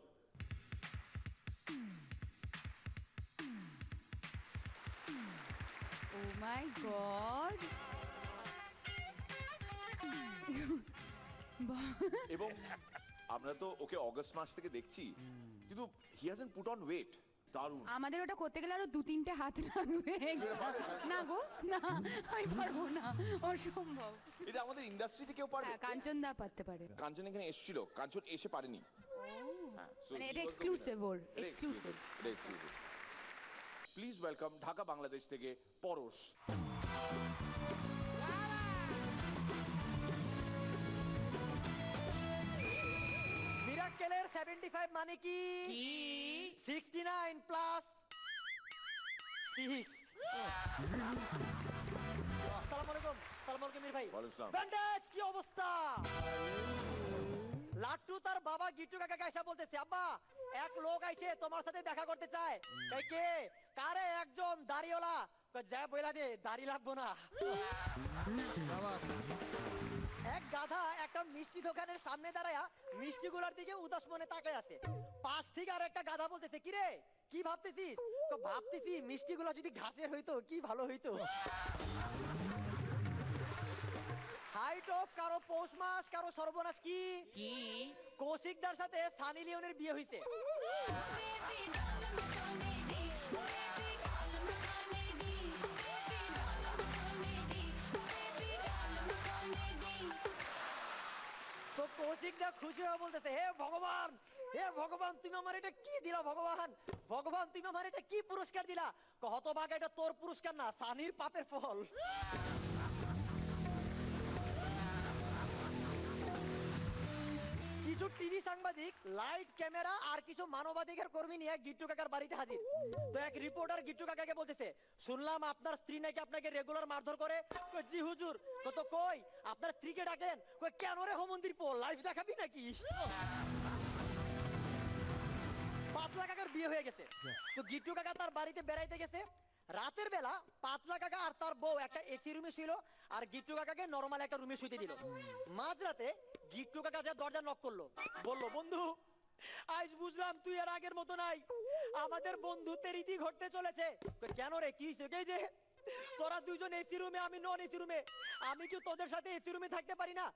ও মাই গড। এবং আমরা তো ওকে অগস্ট মাস থেকে দেখছি, কিন্তু হি হ্যাজন্ট পুট অন ওয়েট। দারুণ। আমাদের ওটা করতে গেলে আরো 2-3টে হাত লাগবে extra। না গো, না আমি পারবো না, অসম্ভব। এটা আমাদের ইন্ডাস্ট্রিতে কেউ পারবে? হ্যাঁ, কাঞ্চন দা পারতে পারে। কাঞ্চন এখানে এসেছিল, কাঞ্চন এসে পারেনি। হ্যাঁ, so মানে he এটা was the এক্সক্লুসিভ, winner. ওর এটা এক্সক্লুসিভ। এটা exclusive. Please welcome Dhaka Bangladesh থেকে পরশ। মিরাক্কেলের 75 মানে কি? 69 প্লাস 6। আসসালামু আলাইকুম। সালাম আলাইকুম মির ভাই। ওয়ালাইকুম আসসালাম। ব্যান্ডেজ, কি অবস্থা? লাট্টু তার বাবা গিট্টু কাকাকে এসে বলতেছে, আব্বা এক লোক আইছে তোমার সাথে দেখা করতে চায়। কই কে? কারে? একজন দাড়িওয়ালা। কই যা বইলা দে, দাড়ি লাগবো না। এক গাধা একটা মিষ্টি দোকানের সামনে দাঁড়ায়া মিষ্টিগুলোর দিকে উদাস মনে তাকায় আছে। পাশ থেকে আর একটা গাধা বলতেছে, কি রে কি ভাবতেছিস? তো ভাবতেছি মিষ্টিগুলো যদি ঘাসের হইতো কি ভালো হইতো। হাইট অফ কারো পৌষ মাস, কারো সর্বনাশ। কি কৌশিকদার সাথে সানি লিওনের বিয়ে হইছে। তো কৌশিকদা খুশি হয়ে বলতেছে, হে ভগবান, হে ভগবান তুমি আমার এটা কি দিলা? ভগবান, ভগবান তুমি আমার এটা কি পুরস্কার দিলা? হতভাগা, এটা তোর পুরস্কার না, সানির পাপের ফল। কিছু টিভি সাংবাদিক, লাইট, ক্যামেরা আর কিছু মানবাধিকার কর্মী নিয়ে গিট্টু কাকার বাড়িতে হাজির। তো এক রিপোর্টার গিট্টু কাকাকে বলতেছে, শুনলাম আপনার স্ত্রী নাকি আপনাকে রেগুলার মারধর করে। কই জি হুজুর। তো কই আপনার স্ত্রীকে ডাকেন। কই কেন রে হোমন্দির পো, লাইভ দেখাবি নাকি? পাতলা কাকার বিয়ে হয়ে গেছে। তো গিট্টু কাকা তার বাড়িতে বেড়াইতে গেছে। রাতের বেলা পাতলা কাকা আর তার বউ একটা এসি রুমে শুইল, আর গিট্টু কাকাকে নরমাল একটা রুমে শুইতে দিল। মাঝরাতে গিট্টু কাকা যা দরজা নক করলো, বললো, বন্ধু আজ বুঝলাম তুই আর আগের মতো নাই, আমাদের বন্ধুত্বের রীতি ঘটতে চলেছে। কেন রে, কি হয়েছে? যে তোরা দুইজন এসি রুমে, আমি নন এসি রুমে, আমি কি তোদের সাথে এসি রুমে থাকতে পারি না?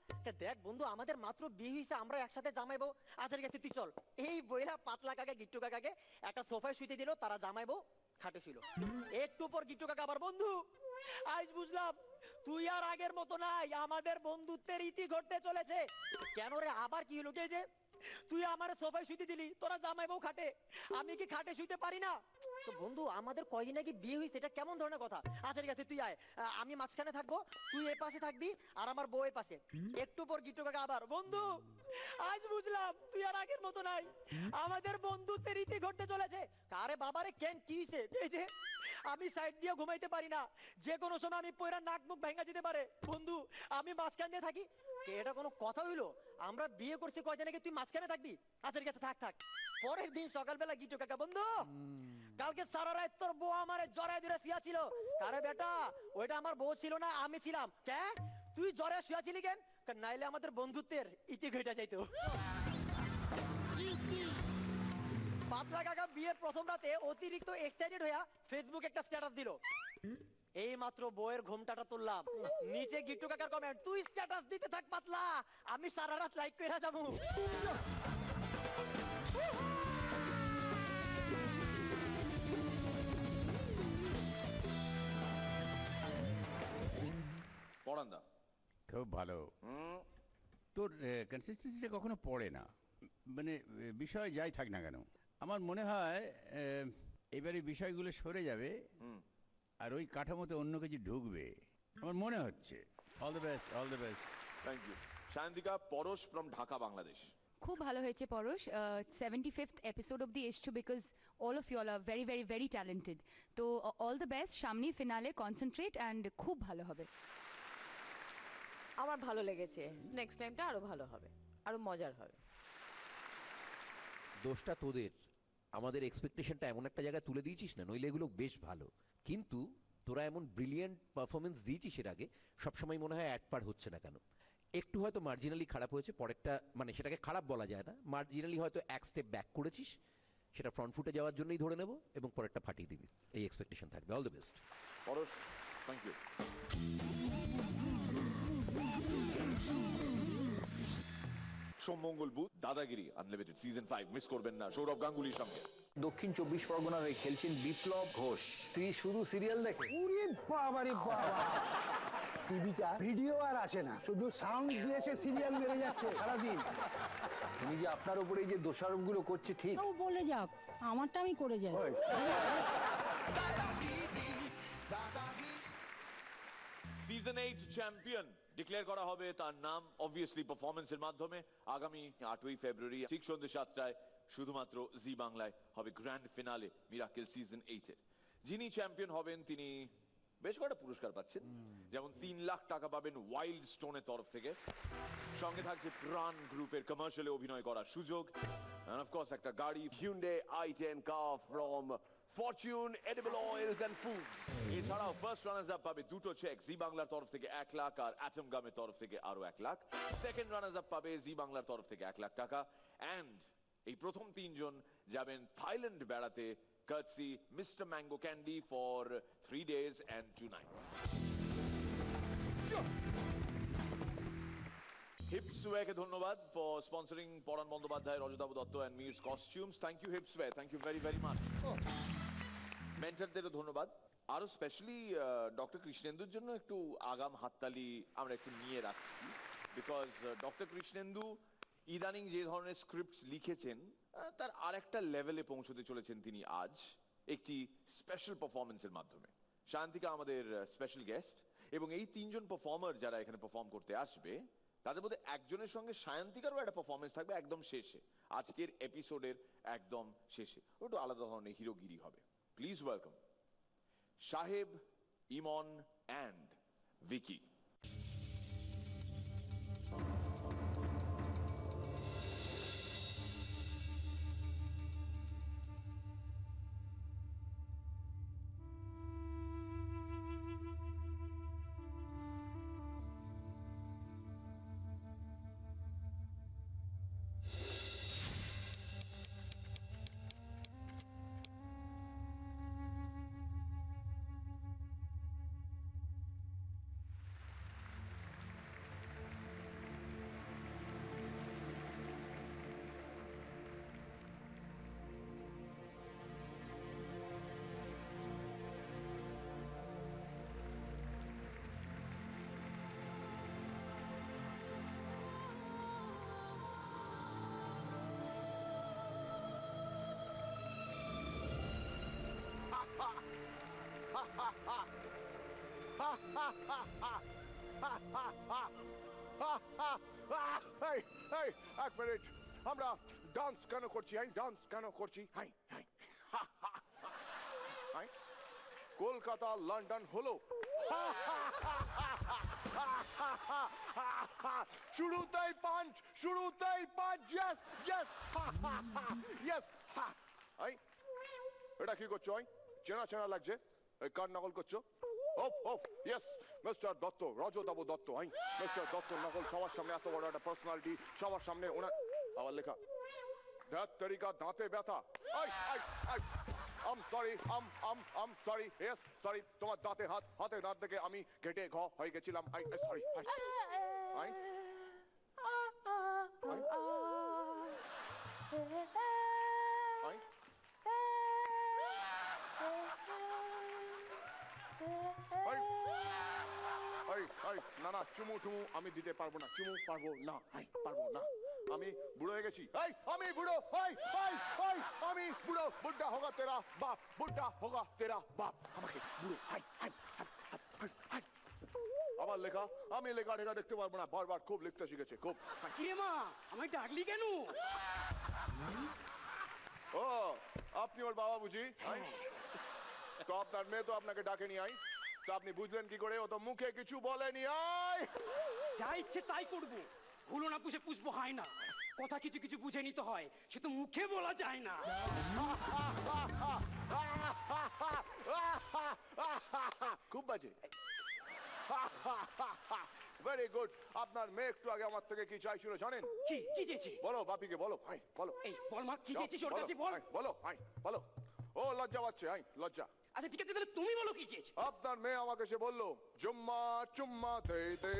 দেখ বন্ধু, আমাদের মাত্র বিয়ে হয়েছে, আমরা একসাথে জামাইবো। আচ্ছা গেছে, তুই চল। এই বইলা পাতলা কাকা গিট্টু কাকাকে একটা সোফায় শুইতে দিল, তারা জামাইবো খাটে ছিল। একটু পর গিট্টু কাকা আবার, বন্ধু আজ বুঝলাম তুই আর আগের মতো নাই, আমাদের বন্ধুত্বের রীতি ঘটতে চলেছে। কেন রে, আবার কি হলো? যে তুই আমার সোফায় শুইতে দিলি, তোরা জামাইবো খাটে, আমি কি খাটে শুইতে পারি না? তো বন্ধু আমাদের কয়দিন আগে বিয়ে হয়েছে, এটা কেমন ধরনের কথা? আচ্ছা ঠিক আছে, তুই আয়, আমি মাঝখানে থাকবো, তুই এ পাশে থাকবি আর আমার বউ এ পাশে। একটু পর গিট্টু কাকা আবার, বন্ধু আজ বুঝলাম তুই আর আগের মতো নাই, আমাদের বন্ধুত্বের রীতি ঘটতে চলেছে। কারে বাবারে, কেন কি হইছে? এই যে আমি সাইড দিয়ে ঘুমাইতে পারি না, যে কোনো সময় আমি পয়রা নাক মুখ ভেঙে যেতে পারে। বন্ধু আমি মাঝখান দিয়ে থাকি। এটা কোনো কথা হইলো? আমরা বিয়ে করছি কয়দিন আগে, তুই মাঝখানে থাকবি? আচ্ছা ঠিক আছে, থাক থাক। পরের দিন সকালবেলা গিট্টু কাকা, বন্ধু কালকে সারা রাত তোর বউ আমারে জড়ায় ধরে শুয়া ছিল। কারে বেটা, ওইটা আমার বউ ছিল না, আমি ছিলাম। কে তুই জড়ায় শুয়া ছিলি কেন? নাইলে আমাদের বন্ধুত্বের ইতি ঘটে যাইতো। পাতলা কাকা বিয়ের প্রথম রাতে অতিরিক্ত এক্সাইটেড হইয়া ফেসবুক একটা স্ট্যাটাস দিল, এই মাত্র বউয়ের ঘুমটাটা তুললাম। নিচে গিট্টু কাকার কমেন্ট, তুই স্ট্যাটাস দিতে থাক পাতলা, আমি সারা রাত লাইক কইরা যাবো। পরান্দা খুব ভালো। তোর কনসিস্টেন্সিটা কখনো পড়ে না, মানে বিষয় যাই থাক না কেন। আমার মনে হয় এবারে বিষয়গুলো সরে যাবে আর ওই কাঠামোতে অন্য কিছু ঢুকবে, আমার মনে হচ্ছে। All the best, all the best. Thank you. Sayantika, Parash from Dhaka, Bangladesh. খুব ভালো হয়েছে পরশ। 75th এপিসোড অব্দি এসছো because all of you all are very very very talented. তো অল দ্য বেস্ট, সামনে ফিনালে কনসেন্ট্রেট অ্যান্ড খুব ভালো হবে। আমার ভালো লেগেছে, নেক্সট টাইমটা আরো ভালো হবে, আরো মজার হবে। দোষটা তোদের, আমাদের এক্সপেকটেশনটা এমন একটা জায়গায় তুলে দিয়েছিস না, নইলে এগুলো বেশ ভালো। কিন্তু তোরা এমন ব্রিলিয়েন্ট পারফরমেন্স দিয়েছিস এর আগে, সবসময় মনে হয় অ্যাট পার হচ্ছে না কেন। একটু হয়তো মার্জিনালি খারাপ হয়েছে, পরেরটা মানে সেটাকে খারাপ বলা যায় না, মার্জিনালি হয়তো এক স্টেপ ব্যাক করেছিস, সেটা ফ্রন্ট ফুটে যাওয়ার জন্যই ধরে নেব এবং পরেরটা ফাটিয়ে দিবি, এই এক্সপেকটেশন থাকবে। All the best Porosh, thank you. সোমমঙ্গল বুথ, দাদাগিরি আনলিমিটেড সিজন 5 মিস করবেন না, সৌরভ গাঙ্গুলির সঙ্গে। দক্ষিণ 24 পরগনার হয়ে খেলছেন বিপ্লব ঘোষ। স্ত্রী শুধু সিরিয়াল দেখে। ওরে বাবা রে বাবা, টিভিটা ভিডিও আর আসে না, শুধু সাউন্ড দিয়ে সে সিরিয়াল মেরে যাচ্ছে সারাদিন। উনি যে আপনার উপরে যে দোষারোপগুলো করছে ঠিক। ও বলে যাক, আমারটা আমি করে যাই। সিজন 8 চ্যাম্পিয়ন ডিক্লেয়ার করা হবে, তার নাম অবভিয়াসলি পারফরমেন্সের মাধ্যমে। আগামী 8ই ফেব্রুয়ারি ঠিক সন্ধ্যে 7টায় শুধুমাত্র জি বাংলায় হবে গ্র্যান্ড ফিনালে মিরাকেল সিজন 8-এর। যিনি চ্যাম্পিয়ন হবেন তিনি বেশ কয়েকটা পুরস্কার পাচ্ছেন, যেমন 3 লাখ টাকা পাবেন ওয়াইল্ড স্টোনের তরফ থেকে, সঙ্গে থাকছে প্রাণ গ্রুপের কমার্শিয়ালে অভিনয় করার সুযোগ, and of course একটা গাড়ি Hyundai i10 car from Fortune Edible Oils and Foods। এছাড়াও ফার্স্ট রানার্স আপ পাবে 2টো চেক জি বাংলার তরফ থেকে 1 লাখ আর অ্যাটম গামের তরফ থেকে আরো 1 লাখ। সেকেন্ড রানার্স আপ পাবে জি বাংলার তরফ থেকে 1 লাখ টাকা। অ্যান্ড এই প্রথম 3 জন যাবেন থাইল্যান্ড বেড়াতে, courtesy Mr. Mango Candy for 3 days and 2 nights। হিপসওয়্যারকে ধন্যবাদ for sponsoring Paran Bandyopadhyay, Rajatava Dutta and মিরস costumes. Thank you Hipsware, thank you very very much. মেন্টরদেরও ধন্যবাদ, আরো স্পেশালি ডক্টর কৃষ্ণেন্দুর জন্য একটু আগাম হাততালি আমরা একটু নিয়ে রাখছি, বিকজ ডক্টর কৃষ্ণেন্দু ইদানিং যে ধরনের স্ক্রিপ্টস লিখেছেন তার আরেকটা লেভেলে পৌঁছতে চলেছেন তিনি আজ একটি স্পেশাল পারফরমেন্সের মাধ্যমে। শান্তিকা আমাদের স্পেশাল গেস্ট, এবং এই 3 জন পারফর্মার যারা এখানে পারফর্ম করতে আসবে তাদের মধ্যে একজনের সঙ্গে সায়ন্তিকারও একটা পারফরমেন্স থাকবে একদম শেষে, আজকের এপিসোডের একদম শেষে, ওটা আলাদা ধরনের হিরোগিরি হবে। প্লিজ ওয়েলকাম সাহেব, ইমন অ্যান্ড ভিকি। এক মিনিট, আমরা ডান্স কেন করছি? ডান্স কেন করছি? কলকাতা লন্ডন হলো শুরুতেই পাঞ্চ, শুরুতেই পাঞ্চ। Yes yes yes. এটা কি করছো? চেনা চেনা লাগছে, কার নকল করছো? Yes mister Dutta, Rajatava Dutta. Mister Dutta নকল সবার সামনে, এত বড় একটা পার্সোনালিটি সবার সামনে, ওনার আবার লেখা ধ্যাত তরিকা দাঁতে ব্যথা। I'm sorry, I'm sorry, yes, sorry, তোমার দাঁতে হাতে দাঁত দেখে আমি ঘেটে ঘ হয়ে গেছিলাম। সরি। না না চুমু টুমু আমি দিতে পারবো না, চুমু পারবো না, পারবো না, আমি বুড়ো হয়ে গেছি, আমি বুড়ো, আমি বুড়ো, বুড্ঢা হোগা তেরা বাপ, বুড্ঢা হোগা তেরা বাপ, আমাকে বুড়ো, আবার লেখা, আমি লেখা ঢেকা দেখতে পারবো না, বারবার খুব লিখতে শিখেছে, খুব। কিরে মা আমায় ডাকলি কেন? ও আপনি ওর বাবা বুঝি? তো আপনার মেয়ে তো আপনাকে ডাকেনি, তো আপনি বুঝলেন কি করে? ও তো মুখে কিছু বলেনি। যা ইচ্ছে তাই করবো, হুলো না পুষে পুষবো হয় না, কথা কিছু কিছু বুঝে নিতে হয়, সে তো মুখে বলা যায় না। খুব বাজে। Very good. আপনার মেয়ে একটু আগে আমার থেকে কি চাইছিল জানেন? কি কি চেয়েছি? বলো বাপিকে বলো, বলো। এই বল মা, কি চেয়েছিস ওর কাছে বল। বলো, বলো। ও লজ্জা পাচ্ছে, লজ্জা। আচ্ছা ঠিক আছে, তাহলে তুমি বলো কি চেয়েছি। আপনার মেয়ে আমাকে সে বললো জুম্মা চুম্মা দে দে,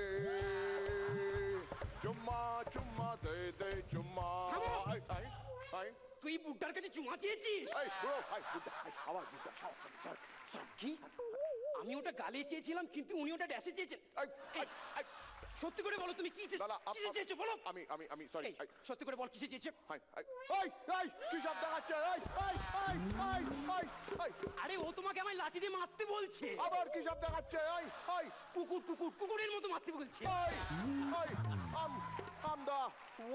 জুম্মা চুম্মা দে দে, জুম্মা। তুই বুড্ডার কাছে চুমা চেয়েছিস? আবার বুড্ডা, কি? আমি ওটা গালে চেয়েছিলাম কিন্তু উনি ওটা ড্যাশে চেয়েছেন। সত্যি করে বলো তুমি কি চেয়েছো বলো। আমি সরি, সত্যি করে বল কিসে চেয়েছো। কি সব দেখাচ্ছে? আরে ও তোমাকে আমায় লাঠি দিয়ে মারতে বলছে। আবার কি সব দেখাচ্ছে? কুকুরের মতো মারতে বলছে। I'm the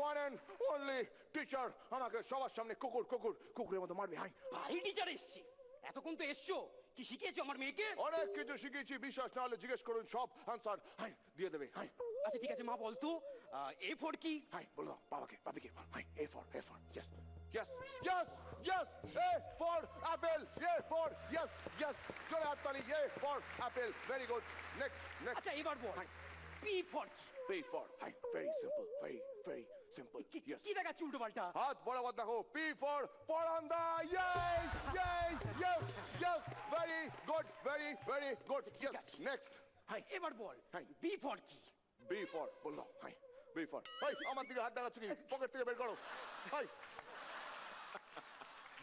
one and only teacher. আমাকে সবার সামনে কুকুরের মতো মারবে। ভারী টিচার এসছি। এতক্ষণ তো এসছো, কি শিখিয়েছো আমার মেয়েকে? অনেক কিছু শিখিয়েছি, বিশ্বাস না হলে জিজ্ঞেস করুন, সব আনসার দিয়ে দেবে। আচ্ছা ঠিক আছে মা, বলতো এ ফর কি? বলো বাবাকে, বাপিকে। A for, yes, yes, yes, yes. A for apple, A for yes, yes. জোরে হাততালি, A for apple. Very good. Next. আচ্ছা এবার বল পি ফর কি? P for, very simple, very simple. Yes. কি দেখাচ্ছি উল্টো পাল্টা? হাত বরাবর দেখো। P for পরান্দা, yay, yes, yes. Very good, very good. Yes. Next. এবার বল বি ফর কি? B for, বললো। B for. আমার দিকে হাত দেখাচ্ছ কি? পকেট থেকে বের করো।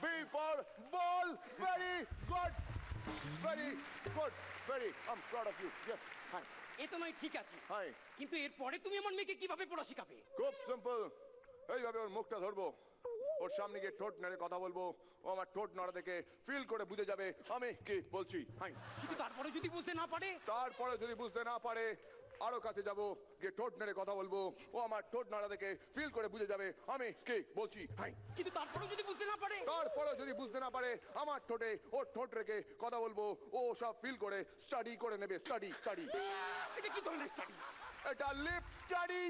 B for ball. Very good. I'm proud of you. Yes. এ তো নয় ঠিক আছে, কিন্তু এরপরে তুমি আমার মেয়েকে কিভাবে পড়া শেখাবে? খুব সিম্পল। এইভাবে ওর মুখটা ধরবো, ওর সামনে গিয়ে ঠোঁট নেড়ে কথা বলবো, ও আমার ঠোঁট নাড়া দেখে ফিল করে বুঝে যাবে আমি কি বলছি। কিন্তু তারপরে যদি বুঝতে না পারে? তারপরে যদি বুঝতে না পারে আরো কাছে যাবো, গিয়ে ঠোঁট নেড়ে কথা বলবো, ও আমার ঠোঁট নাড়া দেখে ফিল করে বুঝে যাবে আমি কি বলছি। কিন্তু তারপরে যদি বুঝতে না পারে? তারপরে যদি বুঝতে না পারে আমার ঠোঁটে ওর ঠোঁট রেখে কথা বলবো, ও সব ফিল করে স্টাডি করে নেবে। স্টাডি। এটা কি ধরনের স্টাডি? এটা লিপ স্টাডি।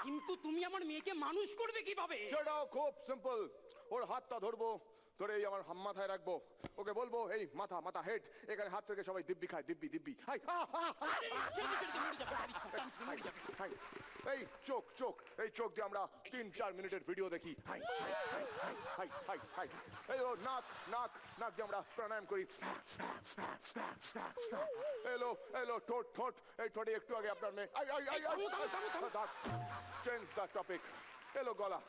কিন্তু তুমি আমার মেয়েকে মানুষ করবে কিভাবে? সেটাও খুব সিম্পল। ওর হাতটা ধরবো, ধরে এই আমার মাথায় রাখবো, ওকে বলবো এই মাথা হেড, এখানে হাত রেখে সবাই দিব্যি খায়, দিব্যি। এই চোখ দিয়ে আমরা 3-4 মিনিটের ভিডিও দেখি। এই নাক দিয়ে আমরা প্রাণায়াম করি। এলো ঠোঁট, এই ঠোঁটে একটু আগে আপনার মেয়ে চেঞ্জ দ্য টপিক। এলো গলা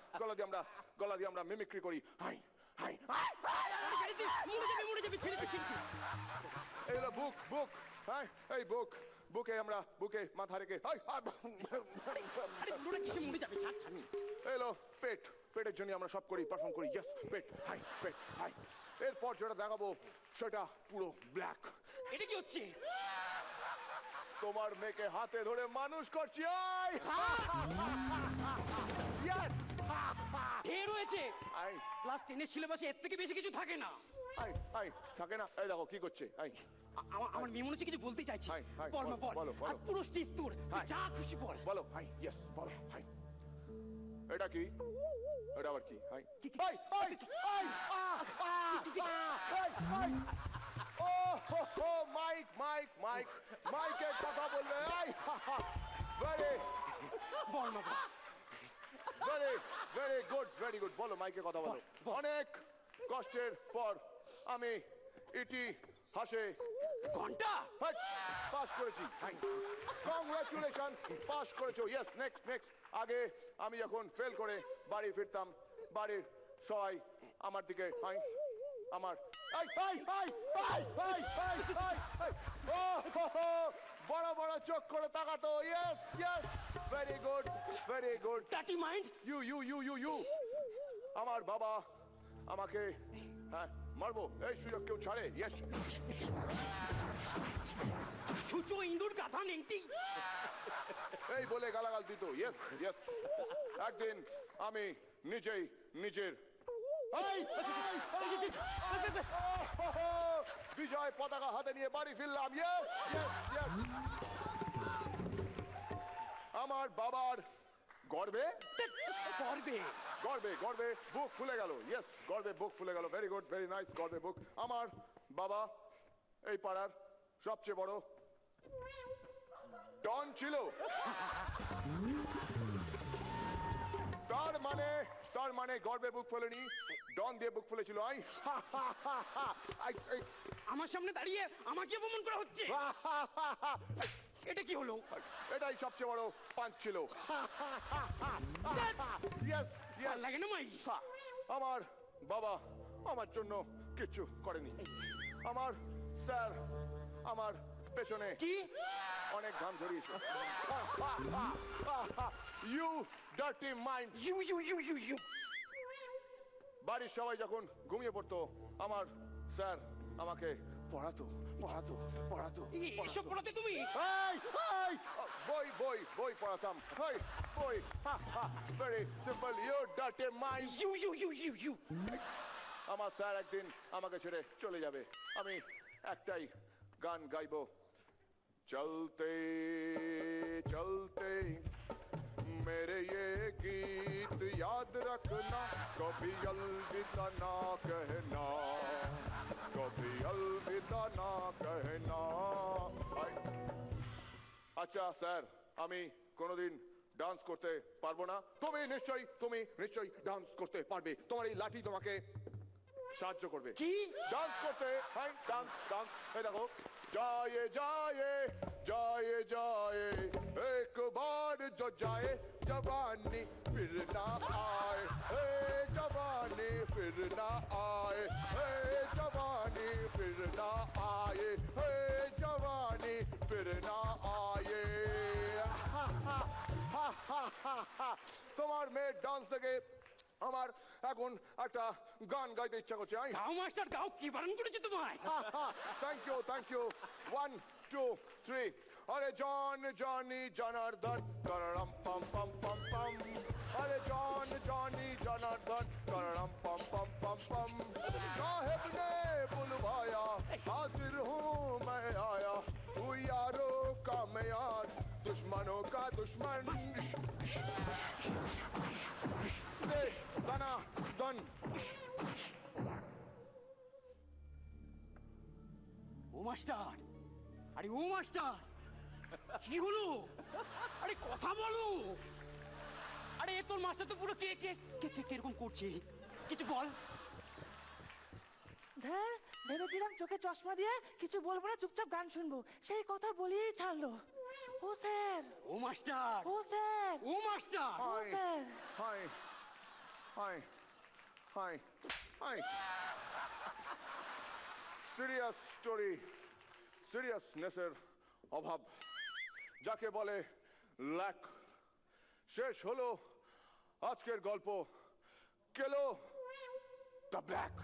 দিয়ে আমরা মিমিক্রি করি। এলো বুক, এই বুকে আমরা মাথা রেখে। এলো পেটের জন্য আমরা সব করি, পারফর্ম করি। ইয়েস, পেট। এরপর যেটা দেখাবো সেটা পুরো ব্ল্যাক। এটা কি হচ্ছে? তোমার মেয়েকে হাতে ধরে মানুষ করছি। ঢের হয়েছে। ক্লাস 10 এর সিলেবাসে এর থেকে বেশি কিছু থাকে না। থাকে না? এই দেখো কি করছে। আমার মেয়ে মনে হচ্ছে কিছু বলতে চাইছি। বল মা, বল। আজ পুরো স্টেজ তোর, যা খুশি বল। বলো। ইয়েস, বলো। এটা কি? এটা আবার কি? মাইকের কথা বললে। Very good. বলো, মাইকে কথা বলো। অনেক কষ্টের পর আমি ইতিহাসে ঘন্টা পাস করেছি। কংগ্রাচুলেশন, পাস করেছো। ইয়েস। নেক্সট। আগে আমি যখন ফেল করে বাড়ি ফিরতাম, বাড়ির সবাই আমার দিকে আমার এই এই এই এই এই এই এই এই ও হো হো, বড় বড় চোখ করে তাকাতো yes yes very good very good টাটি mind you you you you you আমার বাবা আমাকে হ্যাঁ মারবো এই সুযোগ কেউ ছাড়ে ইয়েস ছুঁচো ইঁদুর গাধা নেংটি এই বলে গালাগাল দিত ইয়েস ইয়েস একদিন আমি নিজেই নিজের এই, এই, বিজয় পতাকা হাতে নিয়ে বাড়ি ফিরলাম ইয়েস ইয়েস ইয়েস আমার বাবার গর্বে গর্বে গর্বে গর্বে বুক ফুলে গেল ইয়েস গর্বে বুক ফুলে গেল ভেরি গুড ভেরি নাইস গর্বে বুক আমার বাবা এই পাড়ার সবচেয়ে বড় ডন ছিল তার মানে গর্বে বুক ফেলেনি ডন দিয়ে বুক ফুলেছিল আই আমার সামনে দাঁড়িয়ে আমাকে অপমান করা হচ্ছে এটা কি হলো এটাই সবচেয়ে বড় পাঁচ ছিল ইয়েস ইয়েস লাগে না মাই আমার বাবা আমার জন্য কিছু করেনি আমার স্যার আমার পেছনে কি অনেক ঘাম ঝরিয়েছে you dirty mind you you you you you বাড়ির সবাই যখন ঘুমিয়ে পড়তো আমার স্যার আমাকে পড়াতো পড়াতো পড়াতো এসব পড়াতে তুমি বই বই বই পড়াতাম বই very simple you dirty mind you you you you you আমার স্যার একদিন আমাকে ছেড়ে চলে যাবে আমি একটাই গান গাইবো চলতে চলতে मेरे ये गीत याद रखना कभी अलविदा ना कहना कभी अलविदा ना कहना আচ্ছা স্যার আমি কোনোদিন ডান্স করতে পারবো না তুমি নিশ্চয়ই ডান্স করতে পারবে তোমার এই লাঠি তোমাকে সাহায্য করবে কি ডান্স করতে হ্যাঁ ডান্স ডান্স এই দেখো जाए जाए जाए जाए एक बार जो जाए जवानी फिर ना आए हे जवानी फिर ना आए हे जवानी फिर ना आए हे जवानी फिर ना आए তোমার মেয়ে ডান্স থেকে আমার এখন একটা গান গাইতে ইচ্ছা করছে গাও মাস্টার গাও কি বারণ করেছে তোমায় থ্যাংক ইউ 1 2 3 আরে জন জনি জনার্দন করম পম পম পম পম আরে জন জনি জনার্দন করম পম পম পম পম साहिब ने बुलवाया हाजिर हूँ मैं आया तू यारों का मैं यार दुश्मनों का दुश्मन দানা দন ও মাস্টার আরে ও মাস্টার কি হলো আরে কথা বলো আরে এ তোর মাস্টার তো পুরো কে কে কে কে কিরকম করছে কিছু বল ধ্যার ভেবেছিলাম চোখে চশমা দিয়ে কিছু বলবো না চুপচাপ গান শুনবো সেই কথা বলিয়েই ছাড়লো ও স্যার ও মাস্টার ও স্যার ও মাস্টার ও sir hi hi hi hi serious story সিরিয়াসনেসের অভাব যাকে বলে ল্যাক শেষ হলো আজকের গল্প কেলো দ্য ব্ল্যাক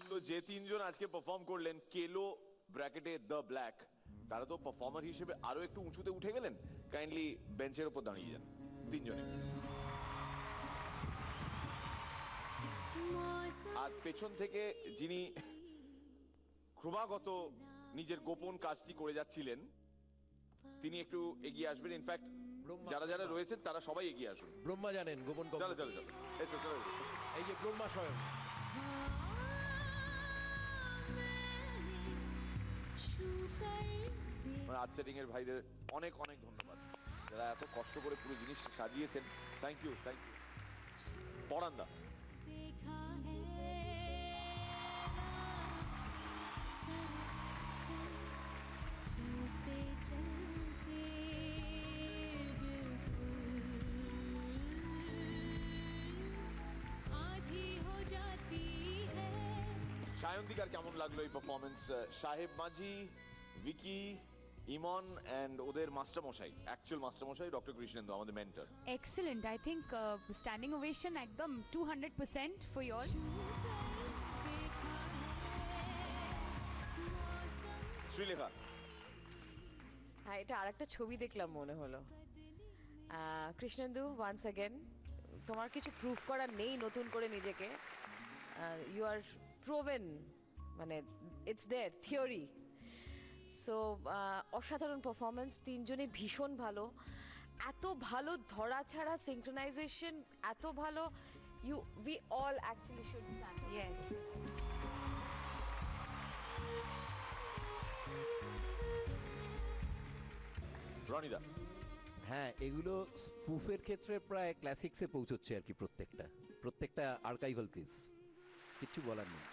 তো যে তিনজন আজকে পারফর্ম করলেন, কেলো ব্র্যাকেটে দ্য ব্ল্যাক, তারা তো পারফর্মার হিসেবে আরো একটু উঁচুতে উঠে গেলেন। কাইন্ডলি বেঞ্চের উপর দাঁড়িয়ে যান তিনজনে। আর পেছন থেকে যিনি ক্রমাগত নিজের গোপন কাজটি করে যাচ্ছিলেন, তিনি একটু এগিয়ে আসবেন। ইনফ্যাক্ট যারা যারা রয়েছেন তারা সবাই এগিয়ে আসুন। ব্রহ্মা জানেন গোপন কথা। চলো চলো চলো, এই তো চলো। এই যে ব্রহ্মা স্বয়ং। আর্ট সেটিং এর ভাইদের অনেক অনেক ধন্যবাদ, যারা এত কষ্ট করে পুরো জিনিস সাজিয়েছেন। Thank you, thank you. পরান্দা, সায়ন্তিকার কেমন লাগলো এই পারফরমেন্স? সাহেব মাঝি, ভিকি, ইমন এন্ড ওদের মাস্টার মশাই, অ্যাকচুয়াল মাস্টার মশাই ডক্টর কৃষ্ণেন্দু, আমাদের mentor. Excellent, I think standing ovation একদম 200% ফর ইউ অল। শ্রীলেখা, হ্যাঁ, এটা আরেকটা ছবি দেখলাম মনে হলো। কৃষ্ণেন্দু, ওয়ান্স অ্যাগেন তোমার কিছু প্রুফ করার নেই নতুন করে নিজেকে। ইউ আর প্রোভেন, মানে ইটস দেয়ার থিওরি। সো অসাধারণ পারফরমেন্স, তিনজনে ভীষণ ভালো, এত ভালো ধরা ছাড়া সিঙ্ক্রোনাইজেশন, এত ভালো। We all actually should stand. Yes, রনিদা। হ্যাঁ, এগুলো স্পুফের ক্ষেত্রে প্রায় ক্লাসিক্সে পৌঁছচ্ছে আর কি। প্রত্যেকটা আর্কাইভাল পিস, কিচ্ছু বলার নেই।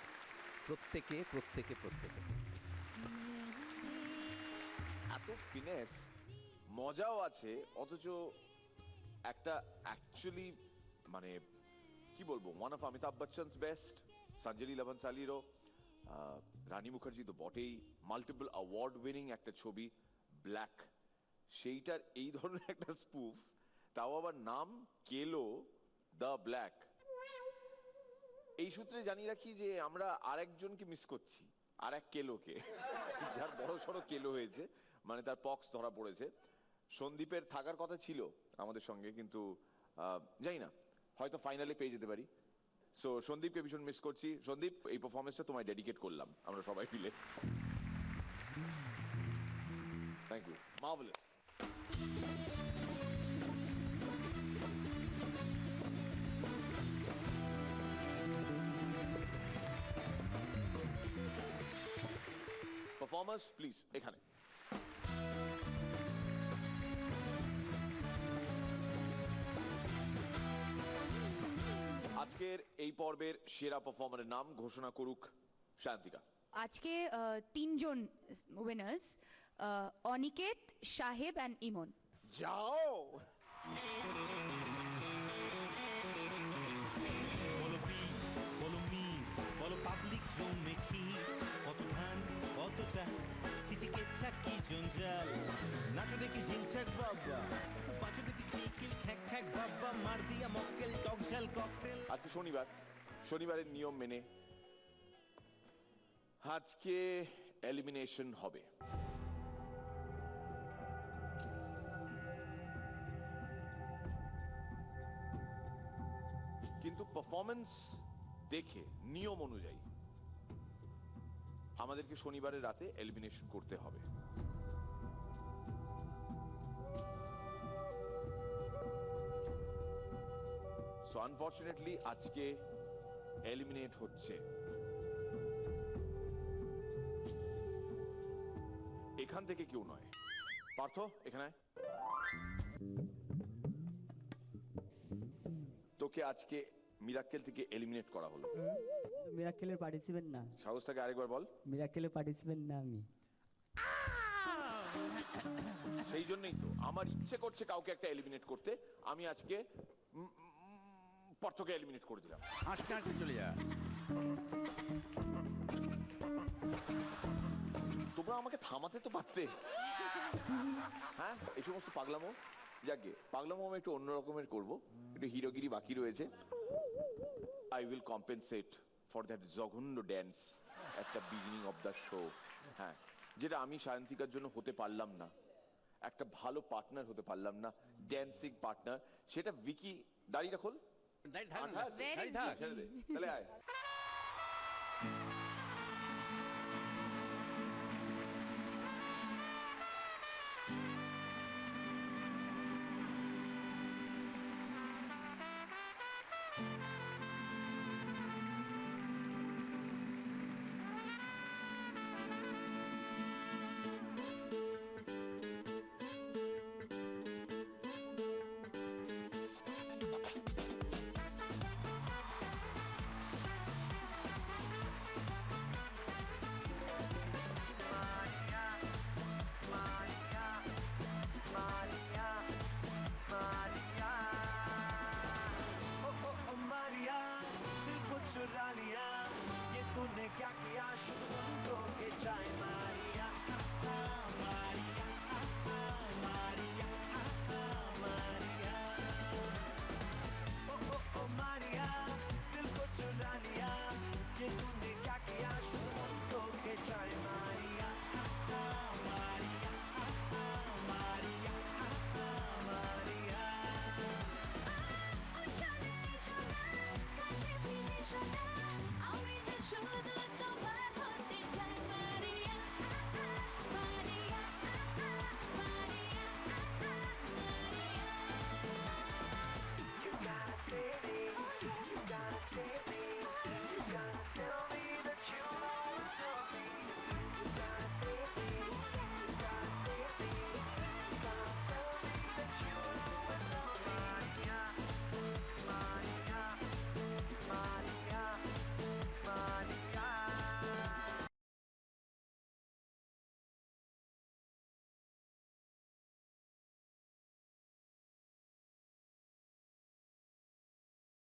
প্রত্যেকে প্রত্যেকে প্রত্যেকে এত ফিনেস, মজাও আছে, অথচ একটা অ্যাকচুয়ালি মানে কি বলবো, one of Amitabh Bachchan's best, Sanjay Leela বনসালিরও, রানী মুখার্জি তো বটেই, মাল্টিপল অ্যাওয়ার্ড উইনিং একটা ছবি ব্ল্যাক, সেইটার এই ধরনের একটা স্পুফ, তাও আবার নাম কেলো দ্য ব্ল্যাক। এই সূত্রে জানিয়ে রাখি যে আমরা আরেকজনকে মিস করছি, আর এক কেলোকে, যার বড় সড়ো কেলো হয়েছে, মানে তার পক্স ধরা পড়েছে। সন্দীপের থাকার কথা ছিল আমাদের সঙ্গে, কিন্তু জানি না, হয়তো ফাইনালে পেয়ে যেতে পারি। সো সন্দীপকে ভীষণ মিস করছি। সন্দীপ, এই পারফরমেন্সটা তোমায় ডেডিকেট করলাম আমরা সবাই মিলে। Thank you, marvellous. Performers please এখানে। আজকের এই পর্বের সেরা পারফর্মারের নাম ঘোষণা করুক শান্তিকা। আজকে তিনজন উইনার্স, অনিকেত, সাহেব অ্যান্ড ইমন। যাও। বলো পি, বলো মির, বলো পাবলিক জমে কি, কত ধান কত চা, চিচি কেচ্ছা কি জঞ্জাল, নাচো দেখি ঝিংছাক বাবা, পাঁচো দেখি খিলখিল খ্যাক খ্যাক বাবা, মার দিয়া মক্কেল টকঝাল ককটেল। আজকে শনিবার, শনিবারের নিয়ম মেনে আজকে এলিমিনেশন হবে। কিন্তু পারফরমেন্স দেখে নিয়ম অনুযায়ী আমাদেরকে শনিবারের রাতে এলিমিনেশন করতে হবে। সো আনফরচুনেটলি আজকে এলিমিনেট হচ্ছে এখান থেকে কেউ নয়। পার্থ, এখানে তোকে আজকে মিরাক্কেল থেকে এলিমিনেট করা হলো। মিরাক্কেলের পার্টিসিপেন্ট না। সাহস থেকে আরেকবার বল। মিরাক্কেলের পার্টিসিপেন্ট না আমি। সেই জন্যই তো আমার ইচ্ছে করছে কাউকে একটা এলিমিনেট করতে। আমি আজকে পার্থকে এলিমিনেট করে দিলাম। হাসতে হাসতে চলে যা। তোমরা আমাকে থামাতে তো পারতে। হ্যাঁ, এই সমস্ত পাগলামো, যাকে পাগলামো আমি একটু অন্য রকমের করবো, একটু হিরোগিরি বাকি রয়েছে। I will compensate for that জঘন্য dance at the beginning of the show, হ্যাঁ, যেটা আমি সায়ন্তিকার জন্য হতে পারলাম না, একটা ভালো পার্টনার হতে পারলাম না, ড্যান্সিং পার্টনার, সেটা ভিকি। দাড়িটা খোল, দাঁড়িয়ে থাক না, আঠাশ? দাঁড়িয়ে থাক। ছেড়ে দে, তাহলে আয়।